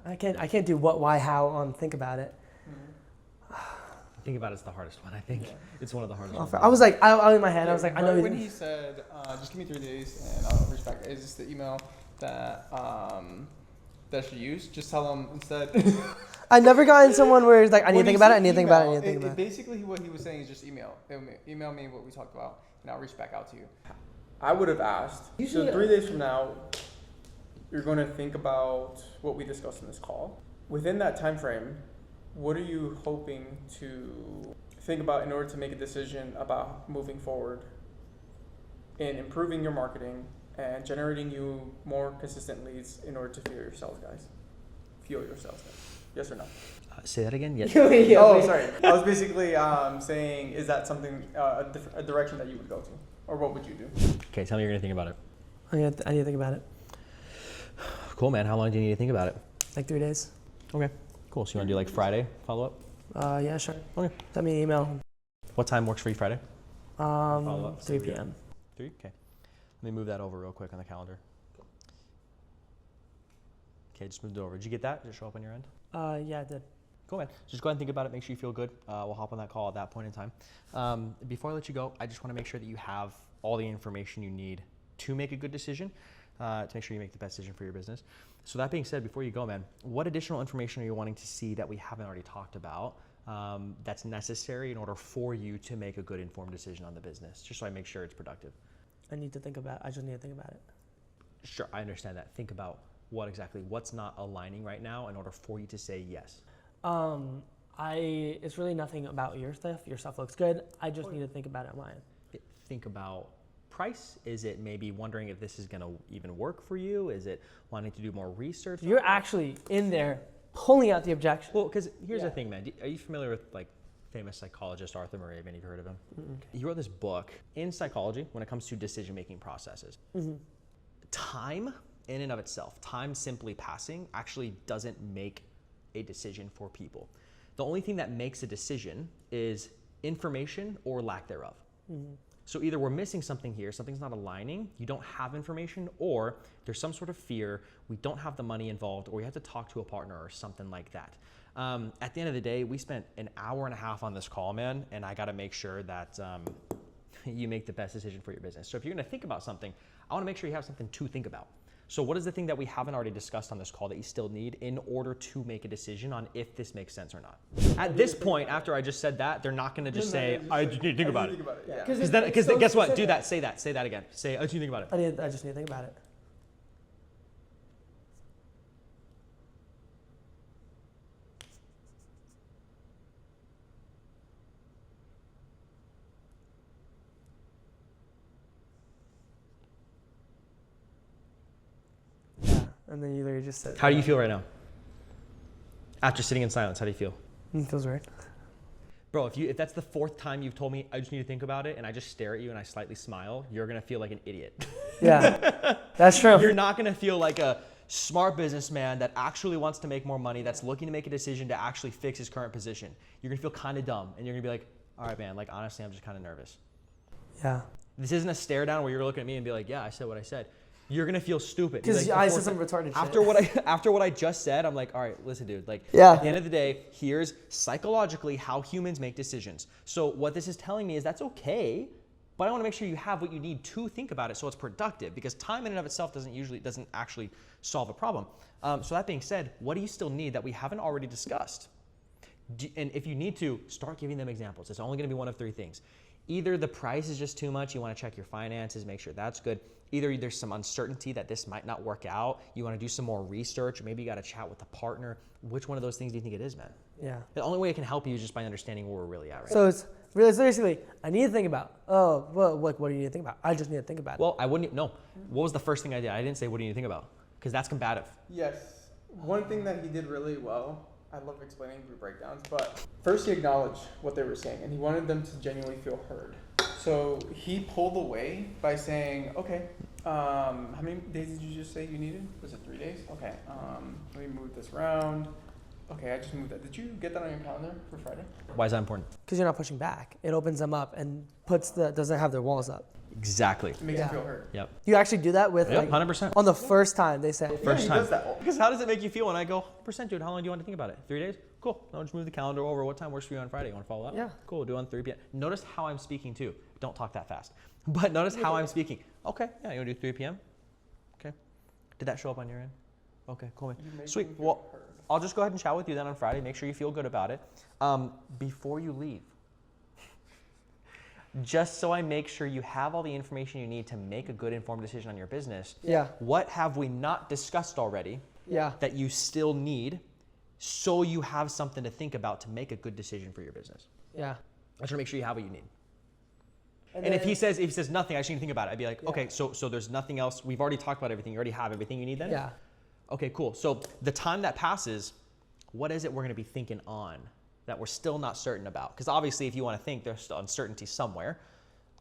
I can't do what, why, how on think about it. Think about it's the hardest one. I think it's one of the hardest ones. I was like, I in my head, I was like, I know. When he said, just give me 3 days and I'll reach back. Is this the email that that you use? Just tell them instead. I never gotten someone where it's like, I need to think about it. I need to think about it. I need to think about it. Basically, what he was saying is just email me what we talked about, and I'll reach back out to you. I would have asked. Usually, so 3 days from now, you're going to think about what we discussed in this call. Within that time frame, what are you hoping to think about in order to make a decision about moving forward in improving your marketing and generating you more consistent leads in order to fuel your sales guys? Yes or no? Say that again? Yes. Oh, sorry. I was basically saying, is that something, a direction that you would go to? Or what would you do? Okay, tell me you're going to think about it. I need to think about it. Cool, man. How long do you need to think about it? Like 3 days. Okay, cool. So you want to do like Friday follow up? Yeah, sure. Okay. Send me an email. What time works for you Friday? 3 p.m. 3? Okay. Let me move that over real quick on the calendar. Okay, just moved it over. Did you get that? Did it show up on your end? Yeah, I did. Cool, man. So just go ahead and think about it. Make sure you feel good. We'll hop on that call at that point in time. Before I let you go, I just want to make sure that you have all the information you need to make a good decision, to make sure you make the best decision for your business. So that being said, before you go, man, what additional information are you wanting to see that we haven't already talked about that's necessary in order for you to make a good informed decision on the business, just so I make sure it's productive? I just need to think about it. Sure, I understand that. Think about what's not aligning right now in order for you to say yes. It's really nothing about your stuff. Your stuff looks good. I just need to think about it on mine. Think about price. Is it maybe wondering if this is going to even work for you? Is it wanting to do more research? You're actually in there pulling out the objection. Well, because here's the thing, man. Are you familiar with like famous psychologist Arthur Murray? Have any of you heard of him? Mm-mm. He wrote this book in psychology when it comes to decision-making processes. Mm-hmm. Time in and of itself, time simply passing, actually doesn't make a decision for people. The only thing that makes a decision is information or lack thereof. Mm-hmm. So either we're missing something here, something's not aligning, you don't have information, or there's some sort of fear, we don't have the money involved, or we have to talk to a partner or something like that. At the end of the day, we spent an hour and a half on this call, man, and I gotta make sure that you make the best decision for your business. So if you're gonna think about something, I wanna make sure you have something to think about. So what is the thing that we haven't already discussed on this call that you still need in order to make a decision on if this makes sense or not? At this point, after I just said that, they're not going to just say, I just need to think about it. Because guess what? Do that. Say that again. Say, I just need to think about it. I just need to think about it. And then you literally just said. How do you feel right now? After sitting in silence, how do you feel? It feels weird. Bro, if that's the fourth time you've told me I just need to think about it and I just stare at you and I slightly smile, you're gonna feel like an idiot. Yeah, that's true. You're not gonna feel like a smart businessman that actually wants to make more money, that's looking to make a decision to actually fix his current position. You're gonna feel kind of dumb and you're gonna be like, all right, man, like honestly, I'm just kind of nervous. Yeah. This isn't a stare down where you're looking at me and be like, yeah, I said what I said. You're gonna feel stupid. Because like, I said some retarded shit. After what I just said, I'm like, all right, listen, dude. Like, yeah. At the end of the day, here's psychologically how humans make decisions. So what this is telling me is that's okay, but I want to make sure you have what you need to think about it so it's productive. Because time in and of itself doesn't actually solve a problem. So that being said, what do you still need that we haven't already discussed? And if you need to, start giving them examples. It's only going to be one of three things. Either the price is just too much, you want to check your finances, make sure that's good. Either there's some uncertainty that this might not work out, you want to do some more research, or maybe you got to chat with a partner. Which one of those things do you think it is, man? Yeah. The only way it can help you is just by understanding where we're really at right now. So it's really seriously, I need to think about, what do you need to think about? I just need to think about it. Well, I wouldn't, no. What was the first thing I did? I didn't say, what do you need to think about? Because that's combative. Yes. One thing that he did really well, I love explaining through breakdowns, but first he acknowledged what they were saying and he wanted them to genuinely feel heard. So he pulled away by saying, okay, how many days did you just say you needed? Was it 3 days? Okay, let me move this around. Okay, I just moved that. Did you get that on your calendar for Friday? Why is that important? Because you're not pushing back. It opens them up and doesn't have their walls up. Exactly. It makes them feel heard. Yep. You actually do that with 100%. On the first time they say. First time. Does that. Because how does it make you feel when I go, 100%, dude, how long do you want to think about it? 3 days? Cool. I'll just move the calendar over. What time works for you on Friday? You want to follow up? Yeah. Cool. We'll do it on 3 p.m. Notice how I'm speaking too. Don't talk that fast. But notice how I'm speaking. Okay. Yeah, you want to do 3 p.m.? Okay. Did that show up on your end? Okay, cool, man. Sweet. Well, I'll just go ahead and chat with you then on Friday. Make sure you feel good about it. Before you leave, just so I make sure you have all the information you need to make a good informed decision on your business. Yeah. What have we not discussed already that you still need so you have something to think about to make a good decision for your business? Yeah. I just want to make sure you have what you need. And if he says nothing, I just need to think about it. I'd be like, okay, so there's nothing else. We've already talked about everything. You already have everything you need then? Yeah. Okay, cool. So the time that passes, what is it we're going to be thinking on that we're still not certain about? Because obviously if you want to think, there's still uncertainty somewhere.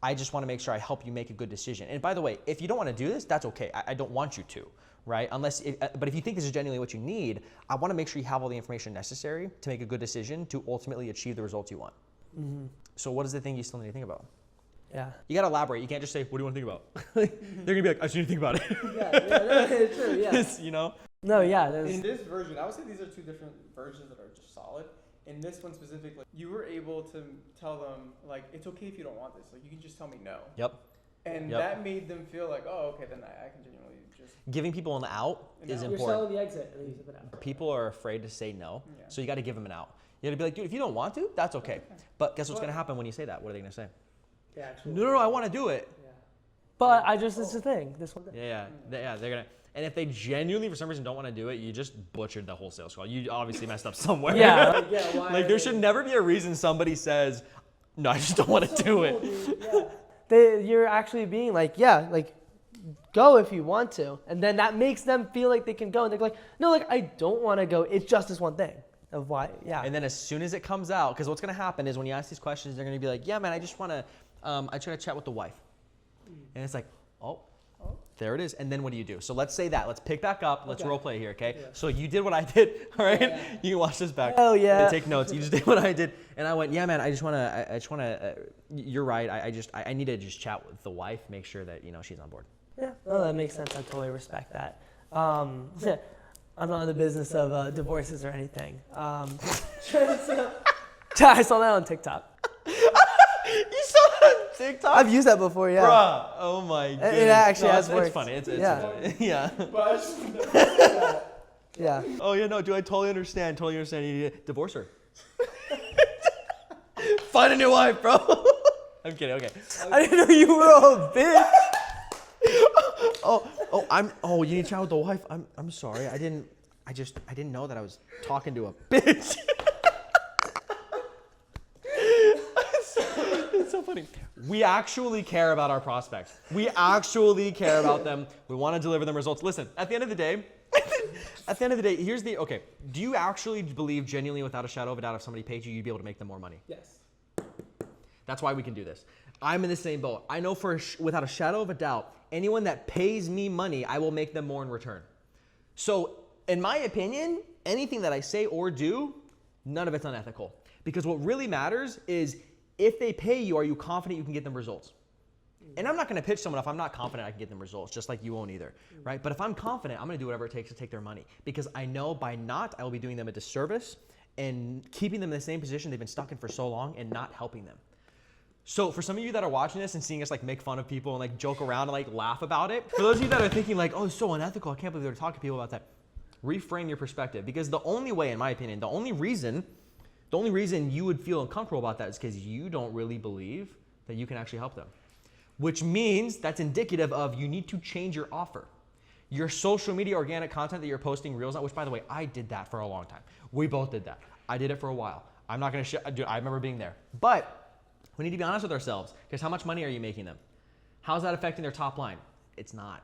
I just want to make sure I help you make a good decision. And by the way, if you don't want to do this, that's okay. I don't want you to, right? But if you think this is genuinely what you need, I want to make sure you have all the information necessary to make a good decision to ultimately achieve the results you want. Mm-hmm. So what is the thing you still need to think about? Yeah. You got to elaborate. You can't just say, what do you want to think about? They're going to be like, I just need to think about it. No, it's true, yeah. You know? No, yeah. In this version, I would say these are two different versions that are just solid. in this one specifically, you were able to tell them, like, it's okay if you don't want this. Like, you can just tell me no. Yep. And that made them feel like, oh, okay, then I can genuinely just... Giving people an out is You're important. selling the exit and then you zip it out. People are afraid to say no, Yeah. so you got to give them an out. You got to be like, dude, if you don't want to, that's okay. But guess what's going to happen when you say that? What are they going to say? Yeah, actually. No, I want to do it. Yeah. But it's the thing. This one thing. Yeah, they're going to. And if they genuinely, for some reason, don't want to do it, you just butchered the whole sales call. You obviously messed up somewhere. Yeah. Like, there should never be a reason somebody says, no, I just don't want to do it. You're actually being like, go if you want to. And then that makes them feel like they can go. And they're like, no, like, I don't want to go. It's just this one thing of why, And then as soon as it comes out, because what's going to happen is when you ask these questions, they're going to be like, yeah, man, I just want to, I try to chat with the wife. And it's like, oh, there it is. And then what do you do? So let's say that. Let's pick back up. Let's role play here, okay? Yeah. So you did what I did, all right? Yeah. You can watch this back. Oh, yeah. And take notes. You just did what I did. And I went, yeah, man, I just want to, you're right. I need to just chat with the wife, make sure that, she's on board. Yeah, well, that makes sense. I totally respect that. I'm not in the business of divorces or anything. I saw that on TikTok. You saw that on TikTok? I've used that before, yeah. Bruh, oh my goodness. It actually has worked. It's funny. It's yeah. Yeah. Yeah. Oh, yeah, no, dude, I totally understand. You need to divorce her. Find a new wife, bro. I'm kidding, okay. I didn't know you were a bitch. You need to chat with the wife. I'm sorry. I didn't know that I was talking to a bitch. It's so funny. We actually care about our prospects. We actually care about them. We want to deliver them results. Listen, at the end of the day, do you actually believe genuinely without a shadow of a doubt if somebody paid you, you'd be able to make them more money? Yes. That's why we can do this. I'm in the same boat. I know without a shadow of a doubt, anyone that pays me money, I will make them more in return. So, in my opinion, anything that I say or do, none of it's unethical. Because what really matters is if they pay you, are you confident you can get them results? And I'm not going to pitch someone if I'm not confident I can get them results, just like you won't either, right? But if I'm confident, I'm going to do whatever it takes to take their money because I know by not, I will be doing them a disservice and keeping them in the same position they've been stuck in for so long and not helping them. So for some of you that are watching this and seeing us like make fun of people and like joke around and like laugh about it, for those of you that are thinking like, oh, it's so unethical, I can't believe they're talking to people about that, reframe your perspective because the only way, in my opinion, the only reason you would feel uncomfortable about that is because you don't really believe that you can actually help them. Which means that's indicative of you need to change your offer. Your social media organic content that you're posting reels on, which by the way, I did that for a long time. We both did that. I did it for a while. I'm not going to dude, I remember being there. But we need to be honest with ourselves because how much money are you making them? How's that affecting their top line? It's not.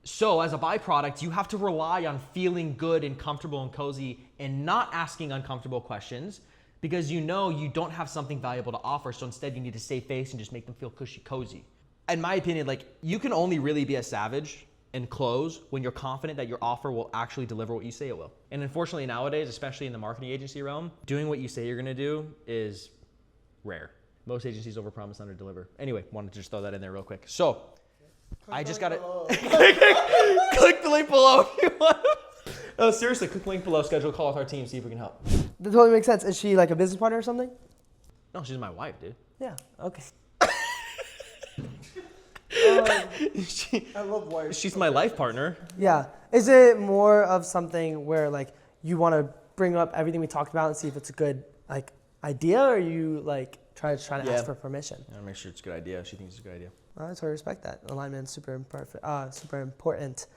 So as a byproduct, you have to rely on feeling good and comfortable and cozy and not asking uncomfortable questions because you know you don't have something valuable to offer. So instead you need to save face and just make them feel cushy cozy. In my opinion, like you can only really be a savage and close when you're confident that your offer will actually deliver what you say it will. And unfortunately nowadays, especially in the marketing agency realm, doing what you say you're gonna do is rare. Most agencies overpromise, underdeliver. Anyway, wanted to just throw that in there real quick. So, I just got to click the link below if you want. No, seriously, click the link below, schedule a call with our team, see if we can help. That totally makes sense. Is she like a business partner or something? No, she's my wife, dude. Yeah, okay. I love wives. She's my life partner. Yeah. Is it more of something where like you want to bring up everything we talked about and see if it's a good like idea or you like try to ask for permission? Yeah, make sure it's a good idea. She thinks it's a good idea. I totally respect that. Alignment's super important.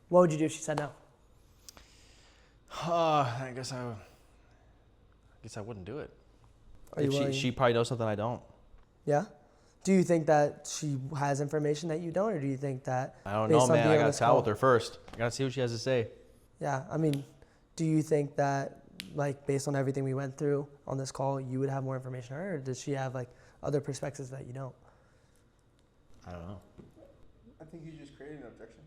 What would you do if she said no? I guess I wouldn't do it. She probably knows something I don't. Yeah? Do you think that she has information that you don't, or do you think that... I don't know, man. I got to chat with her first. I got to see what she has to say. Yeah, I mean, do you think that, like, based on everything we went through on this call, you would have more information on her, or does she have, like, other perspectives that you don't? I don't know. I think you just created an objection.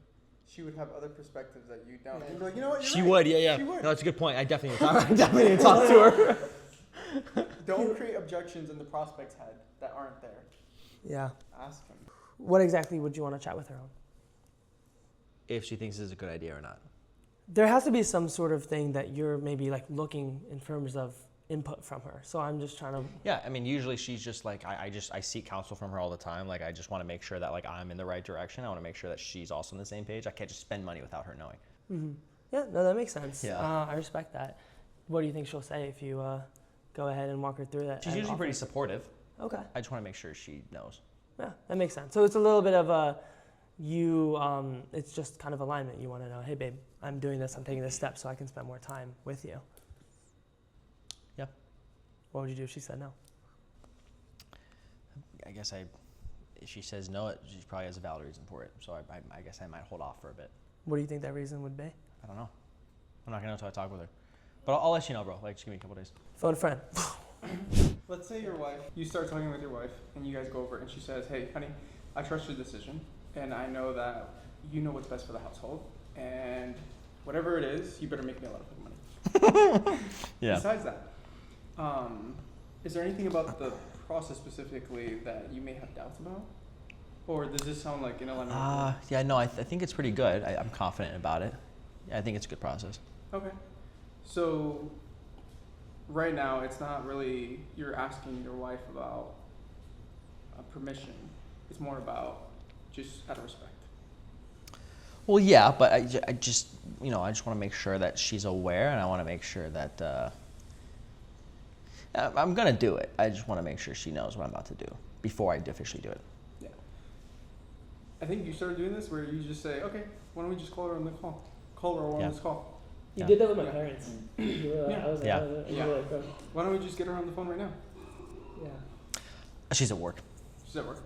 She would have other perspectives that you don't. You'd be like, you know what? She would, yeah. She would. No, that's a good point. I definitely need to talk to her. Don't create objections in the prospect's head that aren't there. Yeah. Ask him. What exactly would you want to chat with her on? If she thinks this is a good idea or not. There has to be some sort of thing that you're maybe like looking in terms of input from her. So I'm just trying to. Yeah, I mean, usually she's just like, I seek counsel from her all the time. Like, I just want to make sure that like I'm in the right direction. I want to make sure that she's also on the same page. I can't just spend money without her knowing. Mm-hmm. Yeah, no, that makes sense. Yeah. I respect that. What do you think she'll say if you go ahead and walk her through that? She's usually pretty supportive. Okay. I just want to make sure she knows. Yeah, that makes sense. So it's a little bit of it's just kind of alignment. You want to know, hey, babe, I'm doing this. I'm taking this step so I can spend more time with you. Yeah. What would you do if she said no? I guess if she says no, she probably has a valid reason for it. So I guess I might hold off for a bit. What do you think that reason would be? I don't know. I'm not going to know until I talk with her. But I'll let you know, bro. Like, just give me a couple days. Phone a friend. Let's say you start talking with your wife, and you guys go over it, and she says, hey, honey, I trust your decision, and I know that you know what's best for the household, and whatever it is, you better make me a lot of money. Yeah. Besides that, is there anything about the process specifically that you may have doubts about? Or does this sound like in alignment? Yeah, no, I think it's pretty good. I'm confident about it. Yeah, I think it's a good process. Okay. So right now, it's not really you're asking your wife about permission. It's more about just out of respect. Well, yeah, but I just want to make sure that she's aware, and I want to make sure that I'm going to do it. I just want to make sure she knows what I'm about to do before I officially do it. Yeah. I think you started doing this where you just say, okay, why don't we just call her on the call? Call her on this call. You Yeah. did that with my Yeah. parents. Yeah. Yeah. Why don't we just get her on the phone right now? Yeah. She's at work. She's at work.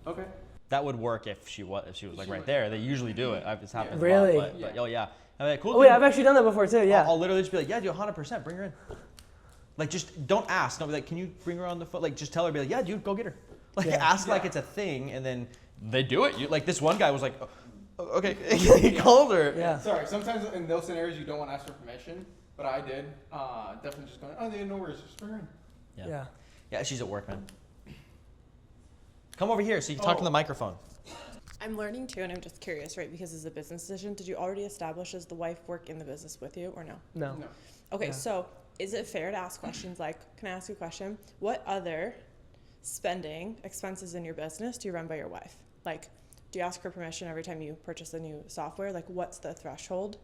Okay. That would work if she was like right there. They usually do it. It's happened Really? a lot. But oh yeah. I'm like, cool. Oh yeah, I've actually done that before too. Yeah. I'll literally just be like, yeah, dude, 100%, bring her in. Like, just don't ask. Don't be like, can you bring her on the phone? Like, just tell her, be like, yeah, dude, go get her. Like, ask like it's a thing, and then they do it. Like, this one guy was like, oh, okay, he called her. Yeah. Sorry, sometimes in those scenarios you don't want to ask for permission, but I did. Definitely just going, oh, they didn't know where it's just bring her in. Yeah. Yeah, she's at work, man. Come over here so you can talk to the microphone. I'm learning too, and I'm just curious, right? Because it's a business decision. Did you already establish, does the wife work in the business with you or no? No. No. Okay, Yeah. so is it fair to ask questions like, can I ask you a question? What other spending expenses in your business do you run by your wife? Like, do you ask her permission every time you purchase a new software? Like, what's the threshold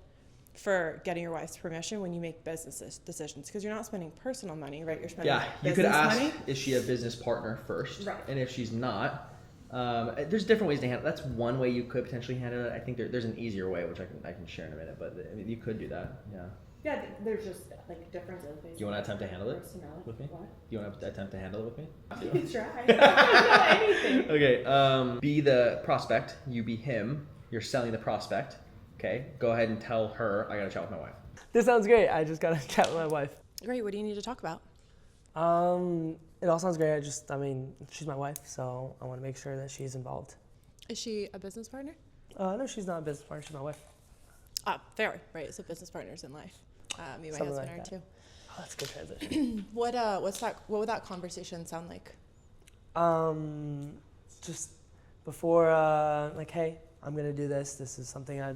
for getting your wife's permission when you make business decisions? Because you're not spending personal money, right? You're spending business money. is she a business partner first? Right. And if she's not, there's different ways to handle it. That's one way you could potentially handle it. I think there's an easier way, which I can share in a minute, but I mean, you could do that. Yeah. Yeah, there's just like differences. Do you want to attempt to handle it Personality. with me? What? Do you want to attempt to handle it with me? You can try. Anything. Okay, be the prospect, you be him, you're selling the prospect, okay? Go ahead and tell her, I gotta chat with my wife. This sounds great. I just gotta chat with my wife. Great, what do you need to talk about? It all sounds great. She's my wife, so I want to make sure that she's involved. Is she a business partner? No, she's not a business partner. She's my wife. Fair, right? So business partners in life. Me and my Something husband like are that. too. Oh, that's a good transition. What would that conversation sound like? Just before, like, hey, I'm gonna do this. This is something I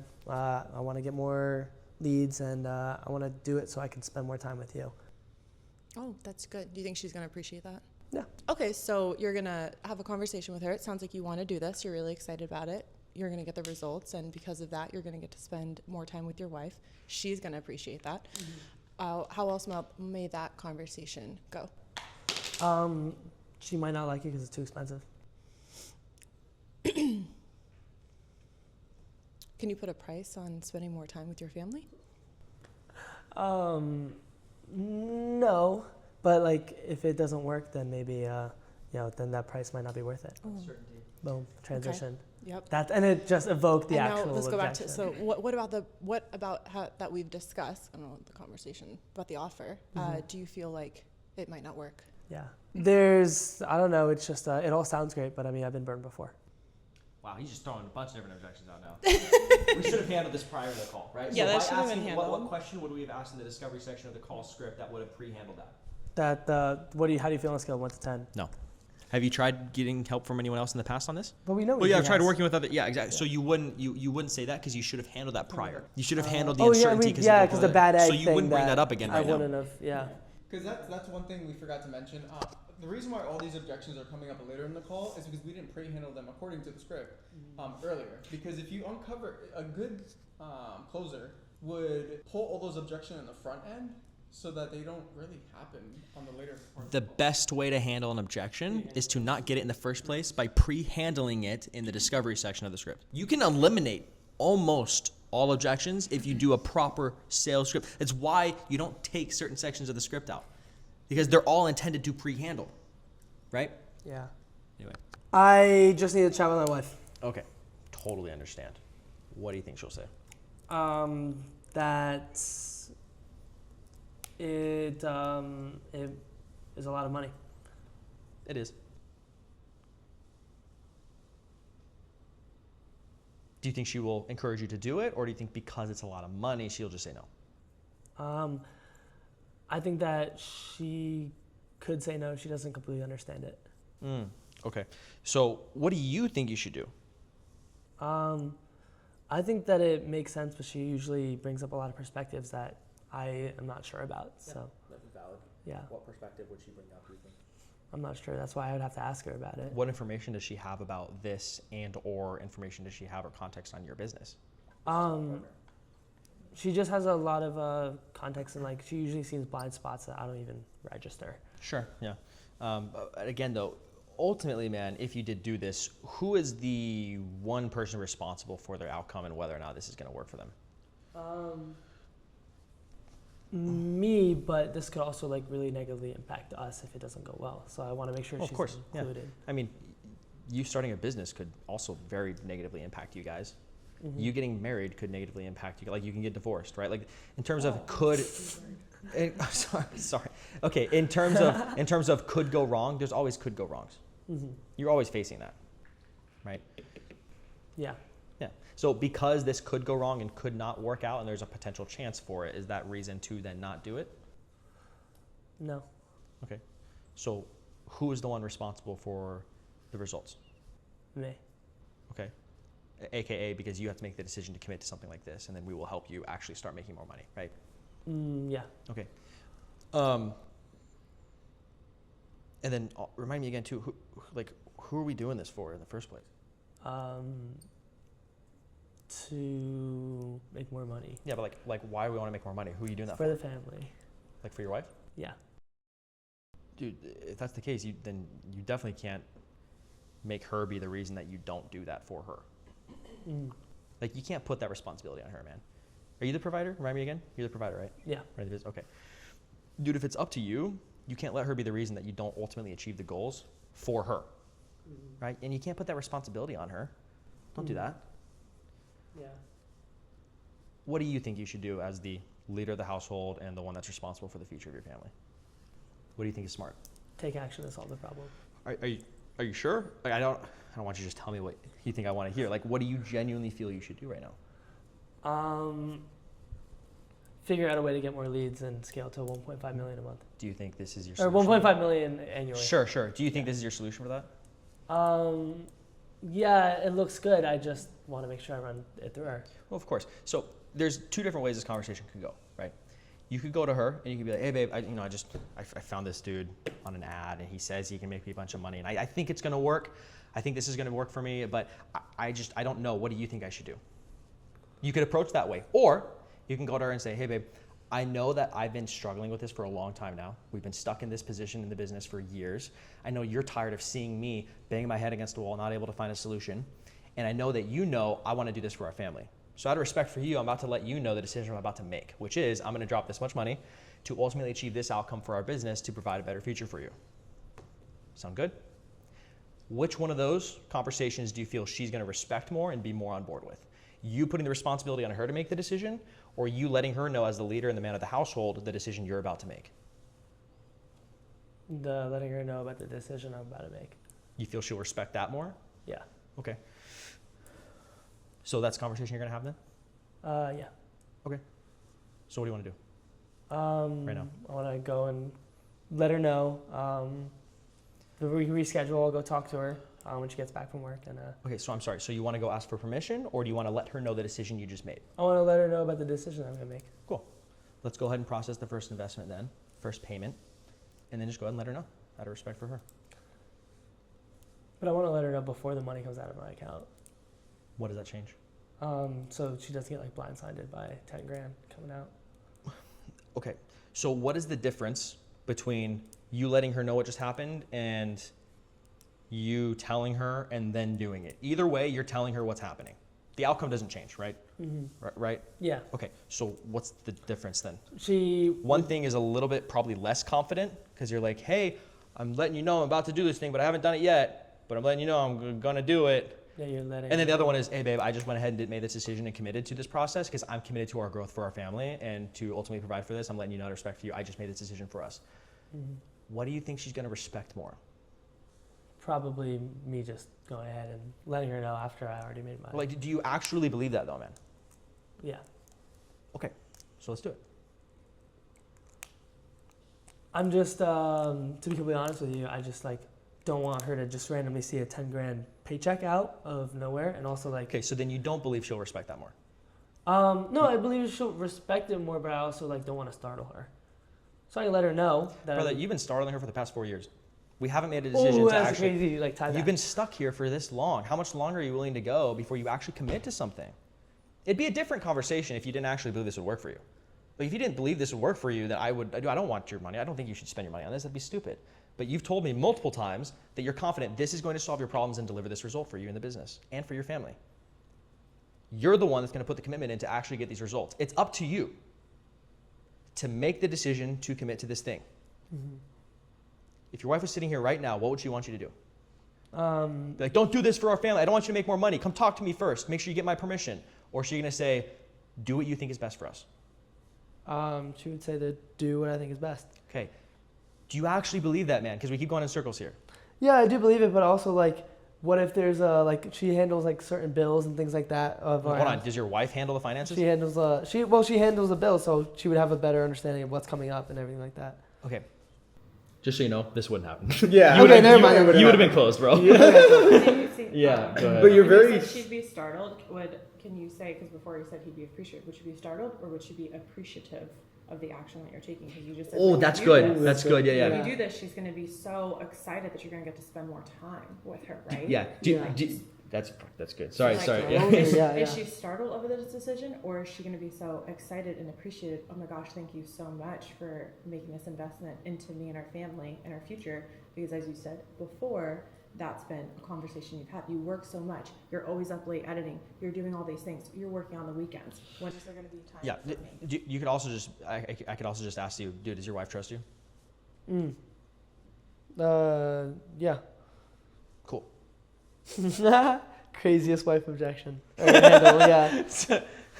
want to get more leads, and I want to do it so I can spend more time with you. Oh, that's good. Do you think she's going to appreciate that? Yeah. Okay, so you're going to have a conversation with her. It sounds like you want to do this. You're really excited about it. You're going to get the results, and because of that, you're going to get to spend more time with your wife. She's going to appreciate that. Mm-hmm. How else may that conversation go? She might not like it because it's too expensive. Can you put a price on spending more time with your family? No, but like if it doesn't work, then maybe then that price might not be worth it. Uncertainty. Boom, transition. Okay. Yep. That, and it just evoked the And now actual let's go back to, objection. so what about how that we've discussed, I don't know, the conversation about the offer, do you feel like it might not work? Yeah, I don't know, it's just, it all sounds great, but I mean, I've been burned before. Wow, he's just throwing a bunch of different objections out now. We should have handled this prior to the call, right? Yeah, that by should have been asking, handled. What question would we have asked in the discovery section of the call script that would have pre-handled that? How do you feel on a scale of 1 to 10? No. Have you tried getting help from anyone else in the past on this? But we know. Well, yeah, I've tried working with other. Yeah, exactly. So you wouldn't say that because you should have handled that prior. You should have handled the uncertainty because the bad egg so you wouldn't bring that up again I right now. wouldn't have. Yeah. Because that's one thing we forgot to mention. The reason why all these objections are coming up later in the call is because we didn't pre-handle them according to the script earlier. Because if you uncover a good closer would pull all those objections in the front end so that they don't really happen on the later part. The best way to handle an objection is to not get it in the first place by pre-handling it in the discovery section of the script. You can eliminate almost all objections if you do a proper sales script. It's why you don't take certain sections of the script out, because they're all intended to pre-handle, right? Yeah. Anyway. I just need to chat with my wife. Okay, totally understand. What do you think she'll say? That it is a lot of money. It is. Do you think she will encourage you to do it, or do you think because it's a lot of money, she'll just say no? I think that she could say no. She doesn't completely understand it. Okay. So what do you think you should do? I think that it makes sense, but she usually brings up a lot of perspectives that I am not sure about. So That's valid. yeah, What perspective would she bring up, do you think? I'm not sure. That's why I would have to ask her about it. What information does she have about this, and or information does she have or context on your business? She just has a lot of context, and like she usually sees blind spots that I don't even register. Sure, yeah. Again, though, ultimately, man, if you did do this, who is the one person responsible for their outcome and whether or not this is going to work for them? Me, but this could also like really negatively impact us if it doesn't go well. So I want to make sure she's Of course, yeah. included. I mean, you starting a business could also very negatively impact you guys. Mm-hmm. You getting married could negatively impact you. Like you can get divorced, right? Like in terms of could. Sorry. Okay. In terms of could go wrong, there's always could go wrongs. Mm-hmm. You're always facing that, right? Yeah. Yeah. So because this could go wrong and could not work out, and there's a potential chance for it, is that reason to then not do it? No. Okay. So who is the one responsible for the results? Me. Okay. AKA because you have to make the decision to commit to something like this, and then we will help you actually start making more money, right? Yeah. Okay. And then remind me again too, who are we doing this for in the first place? To make more money. Yeah, but like why do we want to make more money? Who are you doing that For for? the family. Like for your wife? Yeah. Dude, if that's the case, then you definitely can't make her be the reason that you don't do that for her. Like you can't put that responsibility on her, man. Are you the provider? Remind me again. You're the provider, right? Yeah. Right. Okay. Dude, if it's up to you, you can't let her be the reason that you don't ultimately achieve the goals for her, right? And you can't put that responsibility on her. Don't do that. Yeah. What do you think you should do as the leader of the household and the one that's responsible for the future of your family? What do you think is smart? Take action to solve the problem. Are you sure? Like, I don't want you to just tell me what you think I want to hear. Like, what do you genuinely feel you should do right now? Figure out a way to get more leads and scale to 1.5 million a month. Do you think this is your Or solution? 1.5 million annually. Sure. Do you think this is your solution for that? Yeah, it looks good. I just want to make sure I run it through her. Well, of course. So there's two different ways this conversation could go, right? You could go to her and you could be like, hey babe, I found this dude on an ad and he says he can make me a bunch of money and I think it's gonna work. I think this is gonna work for me, but I don't know. What do you think I should do? You could approach that way. Or you can go to her and say, hey babe, I know that I've been struggling with this for a long time now. We've been stuck in this position in the business for years. I know you're tired of seeing me banging my head against the wall, not able to find a solution. And I know that you know I wanna do this for our family. So out of respect for you, I'm about to let you know the decision I'm about to make, which is I'm gonna drop this much money to ultimately achieve this outcome for our business to provide a better future for you. Sound good? Which one of those conversations do you feel she's gonna respect more and be more on board with? You putting the responsibility on her to make the decision, or you letting her know as the leader and the man of the household the decision you're about to make? Letting her know about the decision I'm about to make. You feel she'll respect that more? Yeah. Okay. So that's a conversation you're gonna have then? Yeah. Okay. So what do you want to do? Right now? I want to go and let her know. Reschedule. I'll go talk to her when she gets back from work. And Okay, so I'm sorry. So you want to go ask for permission, or do you want to let her know the decision you just made? I want to let her know about the decision I'm going to make. Cool. Let's go ahead and process the first investment then. first payment, and then just go ahead and let her know out of respect for her. But I want to let her know before the money comes out of my account. What does that change? So she doesn't get like blindsided by 10 grand coming out. Okay, so what is the difference between you letting her know what just happened and you telling her and then doing it? Either way, you're telling her what's happening. The outcome doesn't change, right? Right? Yeah. Okay, so what's the difference then? She. One thing is a little bit probably less confident because you're like, hey, I'm letting you know I'm about to do this thing, but I haven't done it yet, but I'm letting you know I'm gonna do it. Yeah, you're letting. And then the other one is, hey babe, I just went ahead and made this decision and committed to this process because I'm committed to our growth for our family and to ultimately provide for this. I'm letting you know out of respect for you. I just made this decision for us. What do you think she's gonna respect more? Probably me just going ahead and letting her know after I already made my. Like, do you actually believe that though, man? Yeah. Okay, so let's do it. I'm just, to be completely honest with you, I just like don't want her to just randomly see a 10 grand paycheck out of nowhere, and also like. Okay, so then you don't believe she'll respect that more? No, I believe she'll respect it more, but I also like don't want to startle her. So I can let her know that. Brother, you've been startling her for the past 4 years. We haven't made a decision to that's actually. crazy. Like tie that. You've been stuck here for this long. How much longer are you willing to go before you actually commit to something? It'd be a different conversation if you didn't actually believe this would work for you. Like if you didn't believe this would work for you, then I don't want your money. I don't think you should spend your money on this. That'd be stupid. But you've told me multiple times that you're confident this is going to solve your problems and deliver this result for you in the business and for your family. You're the one that's going to put the commitment in to actually get these results. It's up to you to make the decision to commit to this thing. If your wife was sitting here right now, what would she want you to do? Be like, don't do this for our family. I don't want you to make more money. Come talk to me first. Make sure you get my permission. Or is she going to say, do what you think is best for us? She would say to do what I think is best. Okay. Do you actually believe that, man? Because we keep going in circles here. Yeah, I do believe it, but also like, what if there's like she handles like certain bills and things like that of our Hold on. house. Does your wife handle the finances? She handles she handles the bills, so she would have a better understanding of what's coming up and everything like that. Okay. Just so you know, this wouldn't happen. Yeah. Okay, never mind. You would have been closed, bro. Yeah, go ahead. But you're when you very. said she'd be startled. Can you say, because before you said he'd be appreciative, would she be startled or would she be appreciative of the action that you're taking? Because you just said, Oh, when that's you do good. this- That's good. Yeah, When yeah. you do this, she's going to be so excited that you're going to get to spend more time with her, right? Yeah. That's good. Sorry. Like, Sorry. Is, Yeah, is yeah. she startled over this decision, or is she going to be so excited and appreciative? Oh my gosh, thank you so much for making this investment into me and our family and our future. Because as you said before, that's been a conversation you've had. You work so much. You're always up late editing. You're doing all these things. You're working on the weekends. When is there going to be time Yeah. for me? You could also just. I could also just ask you, dude. Does your wife trust you? Yeah. Cool. Craziest wife objection. Yeah.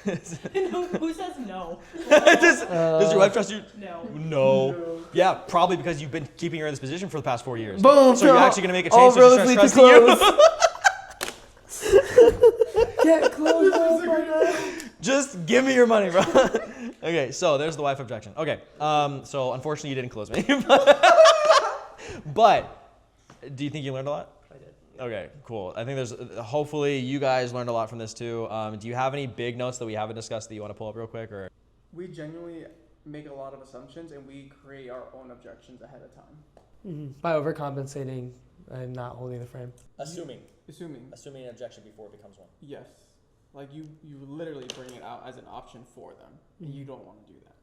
Who says no? Does your wife trust you? No. No. Yeah, probably because you've been keeping her in this position for the past 4 years. Boom. So you're actually gonna make a all change so she roads starts lead to trusting you. Get close. Oh my God. Just give me your money, bro. Okay, so there's the wife objection. Okay, so unfortunately you didn't close me. But do you think you learned a lot? I did. Okay, cool. I think there's, hopefully you guys learned a lot from this too. Do you have any big notes that we haven't discussed that you want to pull up real quick? Or We genuinely make a lot of assumptions and we create our own objections ahead of time. By overcompensating and not holding the frame. Assuming Assuming an objection before it becomes one. yes, like you literally bring it out as an option for them, and you don't want to do that.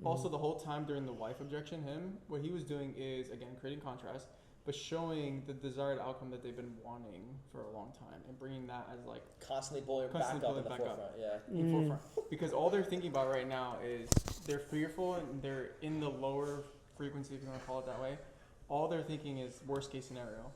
Also, the whole time during the wife objection, what he was doing is again creating contrast, but showing the desired outcome that they've been wanting for a long time, and bringing that as like Constantly pulling Constantly back up in the pulling back forefront. Yeah. in forefront. Because all they're thinking about right now is they're fearful and they're in the lower frequency, if you want to call it that way. All they're thinking is worst case scenario.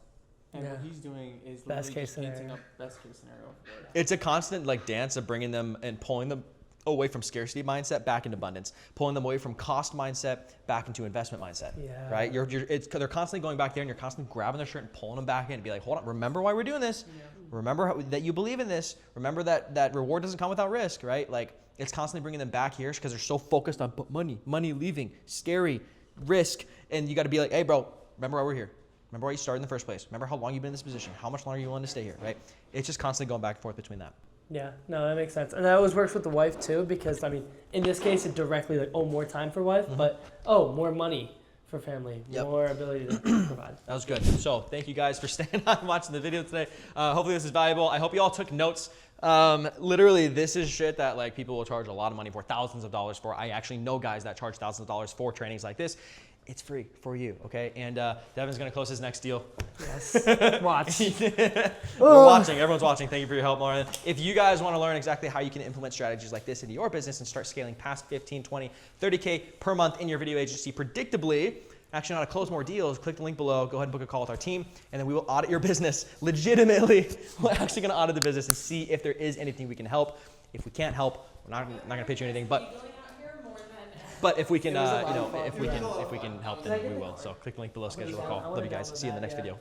And what he's doing is Best literally case just painting scenario. up best case scenario. It's a constant like dance of bringing them and pulling them away from scarcity mindset back into abundance, pulling them away from cost mindset back into investment mindset. Yeah. Right? They're constantly going back there, and you're constantly grabbing their shirt and pulling them back in and be like, hold on, remember why we're doing this. Remember that you believe in this. Remember that reward doesn't come without risk, right? Like it's constantly bringing them back here because they're so focused on money leaving, scary, risk, and you got to be like, hey, bro, remember why we're here. Remember why you started in the first place. Remember how long you've been in this position. How much longer you want to stay here, right? It's just constantly going back and forth between that. Yeah, no, that makes sense. And that always works with the wife too, because I mean, in this case, it directly like, oh, more time for wife, but oh, more money for family, Yep. more ability to provide. That was good. So thank you guys for staying on and watching the video today. Hopefully this is valuable. I hope you all took notes. Literally, this is shit that like people will charge a lot of money for, thousands of dollars for. I actually know guys that charge thousands of dollars for trainings like this. It's free for you, okay? And Devan's gonna close his next deal. Yes. Watch. We're watching. Everyone's watching. Thank you for your help, Marlin. If you guys want to learn exactly how you can implement strategies like this into your business and start scaling past 15, 20, 30K per month in your video agency predictably, actually know how to close more deals, click the link below, go ahead and book a call with our team, and then we will audit your business legitimately. We're actually going to audit the business and see if there is anything we can help. If we can't help, we're not going to pitch you anything, but if we can, if we can help, then we will. So click the link below, schedule a call. Love you guys. See you in the next video.